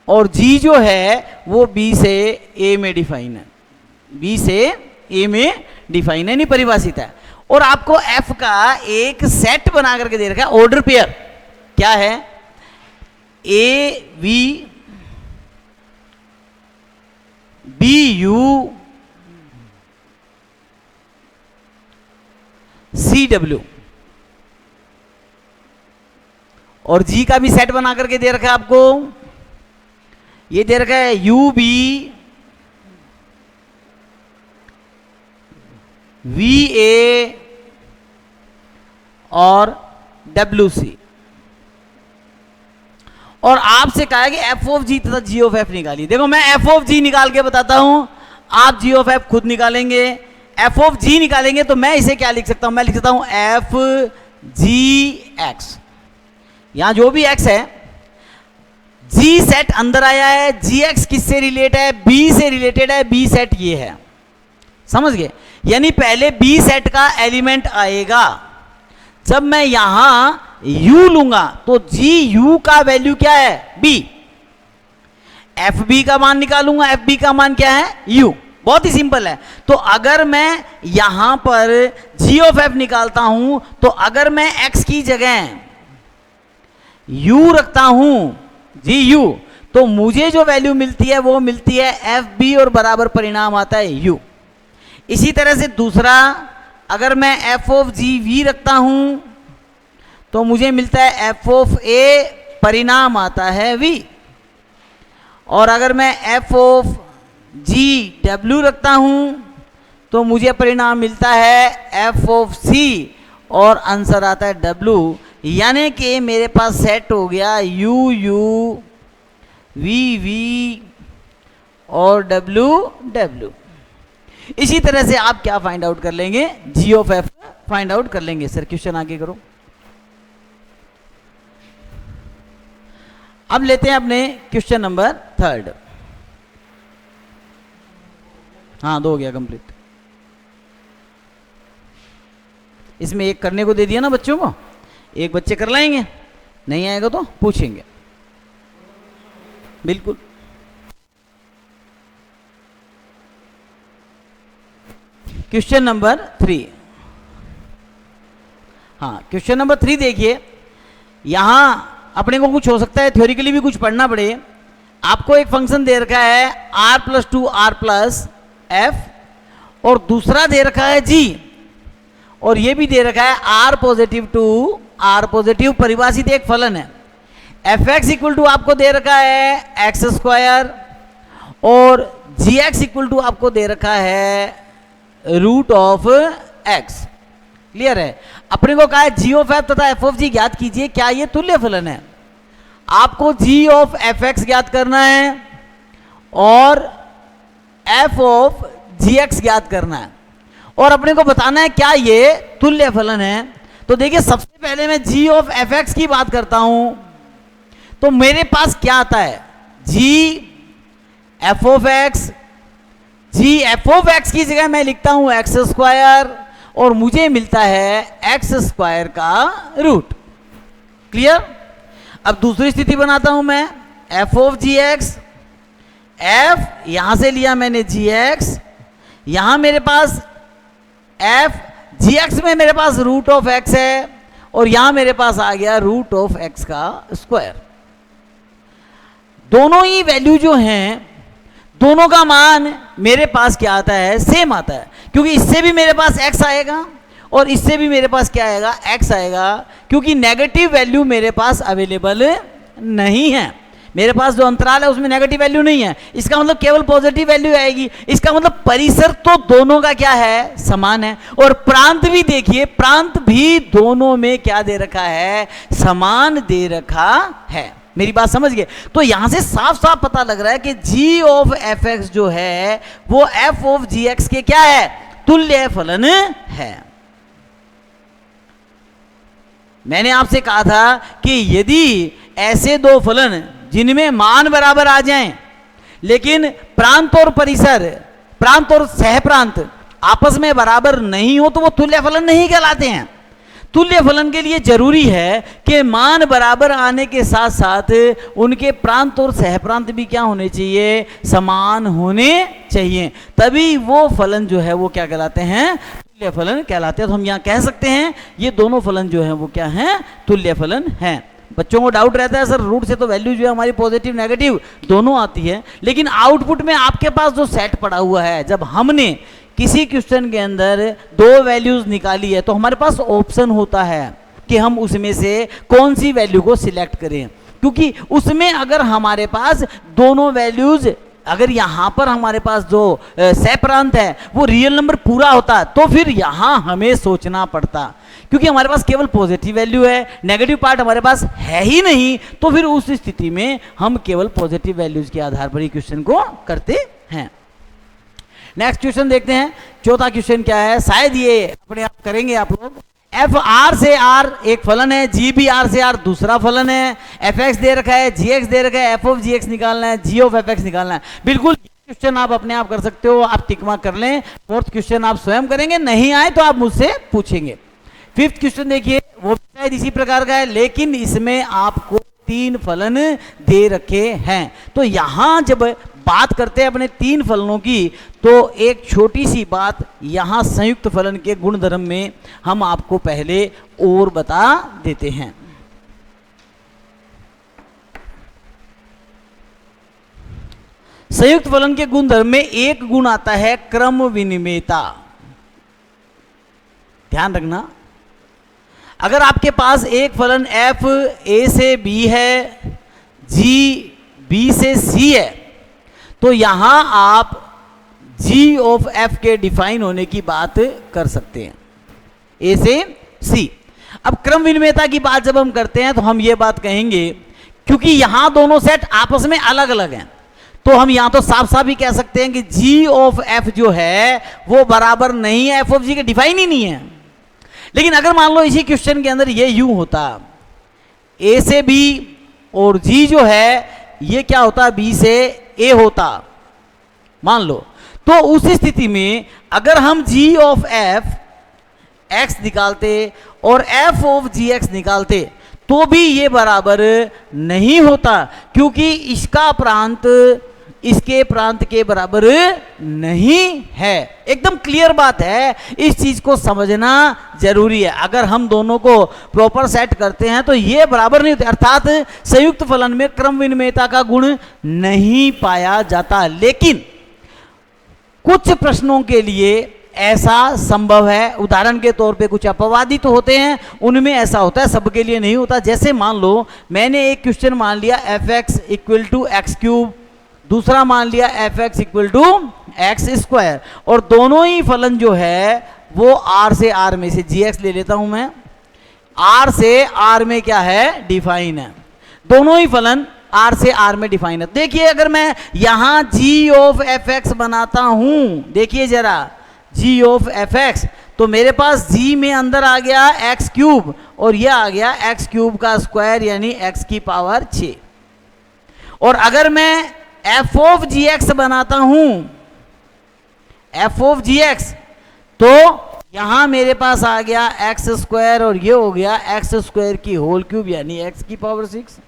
और G जो है वो B से A में डिफाइन है, B से A में डिफाइन है, नहीं परिभाषित है। और आपको F का एक सेट बना करके दे रखा है, ऑर्डर पेयर क्या है, AV BU CW, और G का भी सेट बना करके दे रखा है आपको, ये दे रखा है UB VA और WC, और आपसे कहा है कि एफ ऑफ जी तथा जी ऑफ एफ निकालिए। देखो मैं एफ ऑफ जी निकाल के बताता हूं, आप जी ऑफ एफ खुद निकालेंगे। एफ ऑफ जी निकालेंगे तो मैं इसे क्या लिख सकता हूं, मैं लिख सकता हूं एफ जी एक्स। यहां जो भी एक्स है, जी सेट अंदर आया है, जी एक्स किससे रिलेट है, बी से रिलेटेड है, बी सेट ये है, समझ गए। यानी पहले बी सेट का एलिमेंट आएगा, जब मैं यहां u लूंगा तो जी यू का वैल्यू क्या है, b। एफ बी का मान निकालूंगा, एफ बी का मान क्या है, u। बहुत ही सिंपल है। तो अगर मैं यहां पर g ऑफ f निकालता हूं तो अगर मैं x की जगह u रखता हूं, जी u, तो मुझे जो वैल्यू मिलती है वो मिलती है एफ बी और बराबर परिणाम आता है u। इसी तरह से दूसरा, अगर मैं एफ ऑफ जी वी रखता हूं तो मुझे मिलता है एफ ऑफ ए, परिणाम आता है v। और अगर मैं एफ ऑफ जी डब्ल्यू रखता हूं तो मुझे परिणाम मिलता है एफ ऑफ सी और आंसर आता है डब्ल्यू। यानी कि मेरे पास सेट हो गया यू यू, वी वी और डब्ल्यू डब्ल्यू। इसी तरह से आप क्या फाइंड आउट कर लेंगे, जी ऑफ एफ फाइंड आउट कर लेंगे। सर क्वेश्चन आगे करो। अब लेते हैं अपने क्वेश्चन नंबर 3। हाँ 2 हो गया कंप्लीट। इसमें एक करने को दे दिया ना बच्चों को, एक बच्चे कर लाएंगे, नहीं आएगा तो पूछेंगे। बिल्कुल। Question number 3। हाँ क्वेश्चन नंबर 3 देखिए, यहां अपने को कुछ हो सकता है थ्योरिकली भी कुछ पढ़ना पड़े। आपको एक फंक्शन दे रखा है r+2 r+f और दूसरा दे रखा है g, और ये भी दे रखा है r positive to r positive, परिभाषित एक फलन है। fx इक्वल टू आपको दे रखा है x² और gx इक्वल टू आपको दे रखा है रूट ऑफ x। क्लियर है। अपने को कहा है g ऑफ f तथा f ऑफ g ज्ञात कीजिए, क्या ये तुल्य फलन है। आपको g ऑफ fx ज्ञात करना है और f ऑफ gx ज्ञात करना है, और अपने को बताना है क्या ये तुल्य फलन है। तो देखिए सबसे पहले मैं g ऑफ fx की बात करता हूं तो मेरे पास क्या आता है, g f of x, g f of x की जगह मैं लिखता हूं x² और मुझे मिलता है x² का रूट। क्लियर। अब दूसरी स्थिति बनाता हूं मैं, f ऑफ gx, f यहां से लिया मैंने gx, यहां मेरे पास f gx में मेरे पास रूट ऑफ x है और यहां मेरे पास आ गया रूट ऑफ x का स्क्वायर। दोनों ही वैल्यू जो हैं, दोनों का मान मेरे पास क्या आता है, सेम आता है, क्योंकि इससे भी मेरे पास x आएगा और इससे भी मेरे पास क्या आएगा, x आएगा, क्योंकि नेगेटिव वैल्यू मेरे पास अवेलेबल नहीं है। मेरे पास जो अंतराल है उसमें नेगेटिव वैल्यू नहीं है, इसका मतलब केवल पॉजिटिव वैल्यू आएगी। इसका मतलब परिसर तो दोनों का क्या है, समान है। और प्रांत भी देखिए, प्रांत भी दोनों में क्या दे रखा है, समान दे रखा है। मेरी बात समझ गए। तो यहां से साफ साफ पता लग रहा है कि g ऑफ fx जो है वो f ऑफ gx के क्या है, तुल्य फलन है। मैंने आपसे कहा था कि यदि ऐसे दो फलन जिनमें मान बराबर आ जाएं लेकिन प्रांत और परिसर, प्रांत और सहप्रांत आपस में बराबर नहीं हो तो वो तुल्य फलन नहीं कहलाते हैं। तुल्य फलन के लिए जरूरी है कि मान बराबर आने के साथ साथ उनके प्रांत और सहप्रांत भी क्या होने चाहिए, समान होने चाहिए, तभी वो फलन जो है वो क्या कहलाते हैं, तुल्य फलन कहलाते हैं। तो हम यहाँ कह सकते हैं ये दोनों फलन जो है वो क्या हैं, तुल्य फलन हैं। बच्चों को डाउट रहता है सर रूट से तो वैल्यू जो है हमारी पॉजिटिव नेगेटिव दोनों आती है, लेकिन आउटपुट में आपके पास जो सेट पड़ा हुआ है, जब हमने किसी क्वेश्चन के अंदर दो वैल्यूज निकाली है तो हमारे पास ऑप्शन होता है कि हम उसमें से कौन सी वैल्यू को सिलेक्ट करें, क्योंकि उसमें अगर हमारे पास दोनों वैल्यूज, अगर यहां पर हमारे पास जो सहप्रांत है वो रियल नंबर पूरा होता तो फिर यहां हमें सोचना पड़ता, क्योंकि हमारे पास केवल पॉजिटिव वैल्यू है, नेगेटिव पार्ट हमारे पास है ही नहीं, तो फिर उस स्थिति में हम केवल पॉजिटिव वैल्यूज के आधार पर ही क्वेश्चन को करते हैं। नेक्स्ट क्वेश्चन देखते हैं, चौथा क्वेश्चन क्या है, शायद ये अपने आप करेंगे आप लोग। एफ आर से आर एक फलन है, जी भी आर से आर दूसरा फलन है, एफ एक्स दे रखा है, जी एक्स दे रखा है, एफ ऑफ जी एक्स निकालना है, जी ऑफ एफ एक्स निकालना है। बिल्कुल क्वेश्चन आप अपने आप कर सकते हो, आप टिक मार्क कर लें। फोर्थ क्वेश्चन आप स्वयं करेंगे, नहीं आए तो आप मुझसे पूछेंगे। फिफ्थ क्वेश्चन देखिए, वो शायद इसी प्रकार का है, लेकिन इसमें आपको 3 फलन दे रखे हैं। तो यहां जब बात करते हैं अपने 3 फलनों की, तो एक छोटी सी बात यहां संयुक्त फलन के गुणधर्म में हम आपको पहले और बता देते हैं। संयुक्त फलन के गुणधर्म में एक गुण आता है क्रम विनिमेयता। ध्यान रखना, अगर आपके पास एक फलन f a से b है, g b से c है, तो यहां आप g ऑफ f के डिफाइन होने की बात कर सकते हैं, a से c। अब क्रम विनिमेयता की बात जब हम करते हैं तो हम ये बात कहेंगे, क्योंकि यहां दोनों सेट आपस में अलग अलग हैं, तो हम यहां तो साफ साफ ही कह सकते हैं कि g ऑफ f जो है वो बराबर नहीं है f ऑफ g के, डिफाइन ही नहीं है। लेकिन अगर मान लो इसी क्वेश्चन के अंदर ये यूं होता, a से b और g जो है ये क्या होता, b से a होता मान लो, तो उस स्थिति में अगर हम g ऑफ f x निकालते और f ऑफ जी एक्स निकालते तो भी ये बराबर नहीं होता, क्योंकि इसका प्रांत इसके प्रांत के बराबर नहीं है। एकदम क्लियर बात है, इस चीज को समझना जरूरी है। अगर हम दोनों को प्रॉपर सेट करते हैं तो ये बराबर नहीं होते, अर्थात संयुक्त फलन में क्रम विनिमेयता का गुण नहीं पाया जाता। लेकिन कुछ प्रश्नों के लिए ऐसा संभव है, उदाहरण के तौर पे कुछ अपवादी तो होते हैं, उनमें ऐसा होता है, सबके लिए नहीं होता। जैसे मान लो मैंने एक क्वेश्चन मान लिया f x equal to x cube, दूसरा मान लिया f x equal to x square, और दोनों ही फलन जो है वो आर से आर में से, जी एक्स ले लेता हूं मैं, आर से आर में क्या है, डिफाइन है। दोनों ही फलन आर से आर में डिफाइन है। देखिए अगर मैं यहां जी ऑफ एफ एक्स बनाता हूं, देखिए जरा जी ऑफ एफ एक्स, तो मेरे पास जी में अंदर आ गया एक्स क्यूब और यह आ गया एक्स क्यूब का स्क्वायर यानी एक्स की पावर 6। और अगर मैं एफ ऑफ जी एक्स बनाता हूं, एफ ऑफ जी एक्स, तो यहां मेरे पास आ गया एक्स स्क्वायर और ये हो गया एक्स स्क्वायर की होल क्यूब यानी एक्स की पावर 6।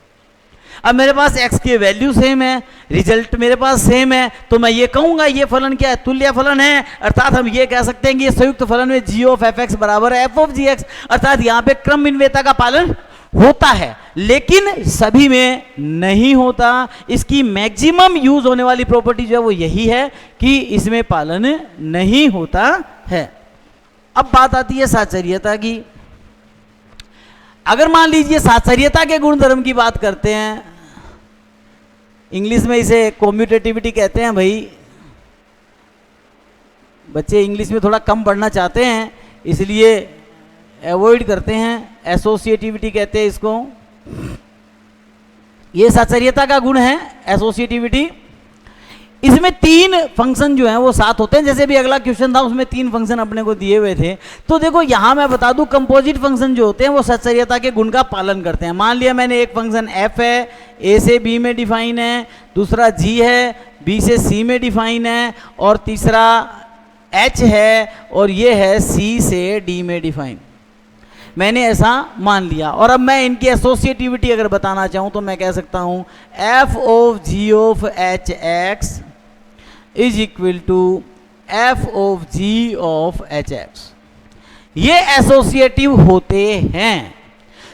अब मेरे पास x की वैल्यू सेम है, रिजल्ट मेरे पास सेम है, तो मैं ये कहूंगा ये फलन क्या है, तुल्य फलन है। अर्थात हम ये कह सकते हैं कि ये संयुक्त फलन में g ऑफ एफ एक्स बराबर है एफ ऑफ जी एक्स, अर्थात यहाँ पे क्रम विनिमेयता का पालन होता है, लेकिन सभी में नहीं होता। इसकी मैक्सिमम यूज होने वाली प्रॉपर्टी जो है वो यही है कि इसमें पालन नहीं होता है। अब बात आती है साचर्यता की। अगर मान लीजिए साचर्यता के गुणधर्म की बात करते हैं, इंग्लिश में इसे कॉम्यूटेटिविटी कहते हैं। भाई बच्चे इंग्लिश में थोड़ा कम पढ़ना चाहते हैं इसलिए अवॉइड करते हैं, एसोसिएटिविटी कहते हैं इसको। ये साचर्यता का गुण है एसोसिएटिविटी। इसमें 3 फंक्शन जो हैं वो साथ होते हैं। जैसे भी अगला क्वेश्चन था उसमें 3 फंक्शन अपने को दिए हुए थे, तो देखो यहां मैं बता दूं कंपोजिट फंक्शन जो होते हैं वो साचर्यता के गुण का पालन करते हैं। मान लिया मैंने एक फंक्शन f है, a से b में डिफाइन है, दूसरा g है, b से c में डिफाइन है, और तीसरा h है और ये है c से d में डिफाइन। मैंने ऐसा मान लिया और अब मैं इनकी एसोसिएटिविटी अगर बताना चाहूं तो मैं कह सकता हूं f of g of h x is equal to F of g of h x. ये एसोसिएटिव होते हैं,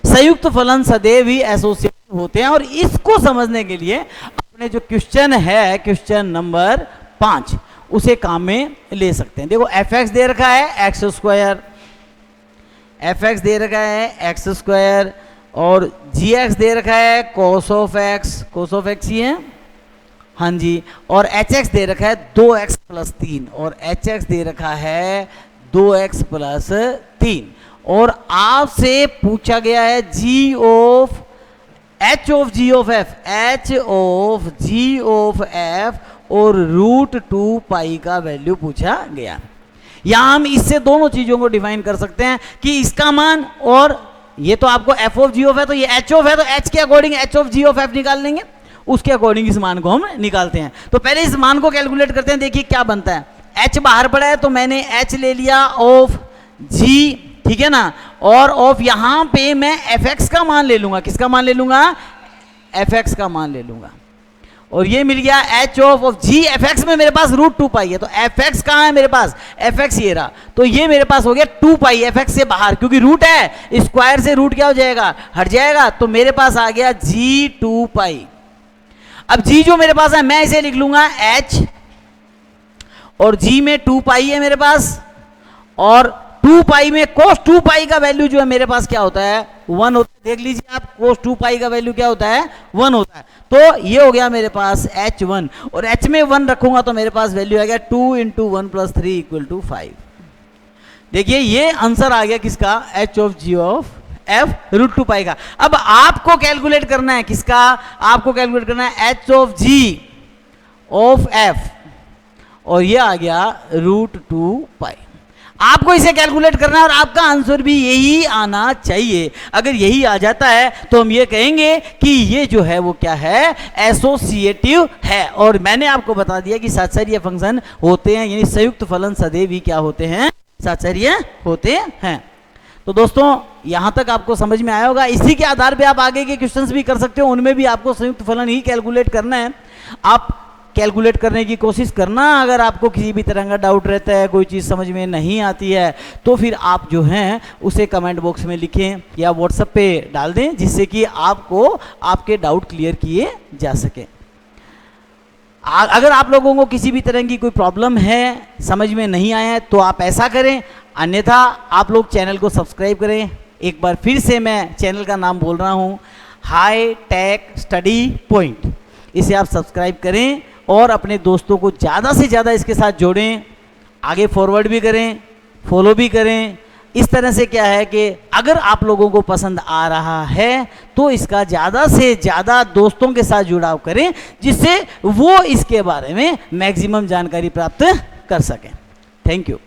संयुक्त फलन सदैव ही एसोसिएटिव होते हैं। और इसको समझने के लिए अपने जो क्वेश्चन है, क्वेश्चन नंबर 5, उसे काम में ले सकते हैं। देखो एफ एक्स दे रखा है एक्स स्क्वायर, एफ एक्स दे रखा है एक्स स्क्वायर, और जी एक्स दे रखा है cos of X, cos of X ही है, हाँ जी, और एच एक्स दे रखा है 2x प्लस 3, और एच एक्स दे रखा है 2x प्लस 3। और आपसे पूछा गया है g of h of g of f, h of g of f और √2π का वैल्यू पूछा गया। यहाँ हम इससे दोनों चीज़ों को डिफाइन कर सकते हैं कि इसका मान, और ये तो आपको f ऑफ g ऑफ है तो ये h ऑफ है, तो h के according h of g of f निकाल लेंगे, उसके अकॉर्डिंग इस मान को हम निकालते हैं। तो पहले इस मान को कैलकुलेट करते हैं, देखिए क्या बनता है। h बाहर पड़ा है तो मैंने h ले लिया ऑफ g, ठीक है ना, और ऑफ यहाँ पे मैं fx का मान ले लूंगा। किसका मान ले लूंगा? fx का मान ले लूंगा। और ये मिल गया h ऑफ g fx में मेरे पास √2π है, तो fx कहाँ है मेरे पास? fx ये रहा, तो ये मेरे पास हो गया 2π fx से बाहर, क्योंकि रूट है, स्क्वायर से रूट क्या हो जाएगा? हट जाएगा, तो मेरे पास आ गया g 2π। अब g जो मेरे पास है मैं इसे लिख लूंगा h, और g में 2π है मेरे पास, और 2π में cos 2π का वैल्यू जो है मेरे पास क्या होता है? 1 होता है। देख लीजिए आप, cos 2π का वैल्यू क्या होता है? 1 होता है। तो ये हो गया मेरे पास h1, और h में 1 रखूंगा तो मेरे पास वैल्यू आ गया 2 × 1 + 3 = 5। देखिए ये आंसर आ गया किसका? h of g of f √2π का। अब आपको कैलकुलेट करना है किसका? आपको कैलकुलेट करना है h of g of f, और ये आ गया √2π। आपको इसे कैलकुलेट करना है और आपका आंसर भी यही आना चाहिए। अगर यही आ जाता है तो हम ये कहेंगे कि ये जो है वो क्या है? एसोसिएटिव है। और मैंने आपको बता दिया कि साहचर्य फंक्शन होते हैं, यानी संयुक्त फलन सदैव ही क्या होते हैं? साहचर्य होते हैं। तो दोस्तों यहाँ तक आपको समझ में आया होगा। इसी के आधार पे आप आगे के क्वेश्चंस भी कर सकते हो, उनमें भी आपको संयुक्त फलन ही कैलकुलेट करना है। आप कैलकुलेट करने की कोशिश करना। अगर आपको किसी भी तरह का डाउट रहता है, कोई चीज़ समझ में नहीं आती है, तो फिर आप जो हैं उसे कमेंट बॉक्स में लिखें या व्हाट्सएप पे डाल दें, जिससे कि आपको आपके डाउट क्लियर किए जा सके। अगर आप लोगों को किसी भी तरह की कोई प्रॉब्लम है, समझ में नहीं आया है, तो आप ऐसा करें, अन्यथा आप लोग चैनल को सब्सक्राइब करें। एक बार फिर से मैं चैनल का नाम बोल रहा हूँ, हाई टेक स्टडी पॉइंट। इसे आप सब्सक्राइब करें और अपने दोस्तों को ज़्यादा से ज़्यादा इसके साथ जोड़ें, आगे फॉरवर्ड भी करें, फॉलो भी करें। इस तरह से क्या है कि अगर आप लोगों को पसंद आ रहा है तो इसका ज़्यादा से ज़्यादा दोस्तों के साथ जुड़ाव करें, जिससे वो इसके बारे में मैक्सिमम जानकारी प्राप्त कर सकें। Thank you.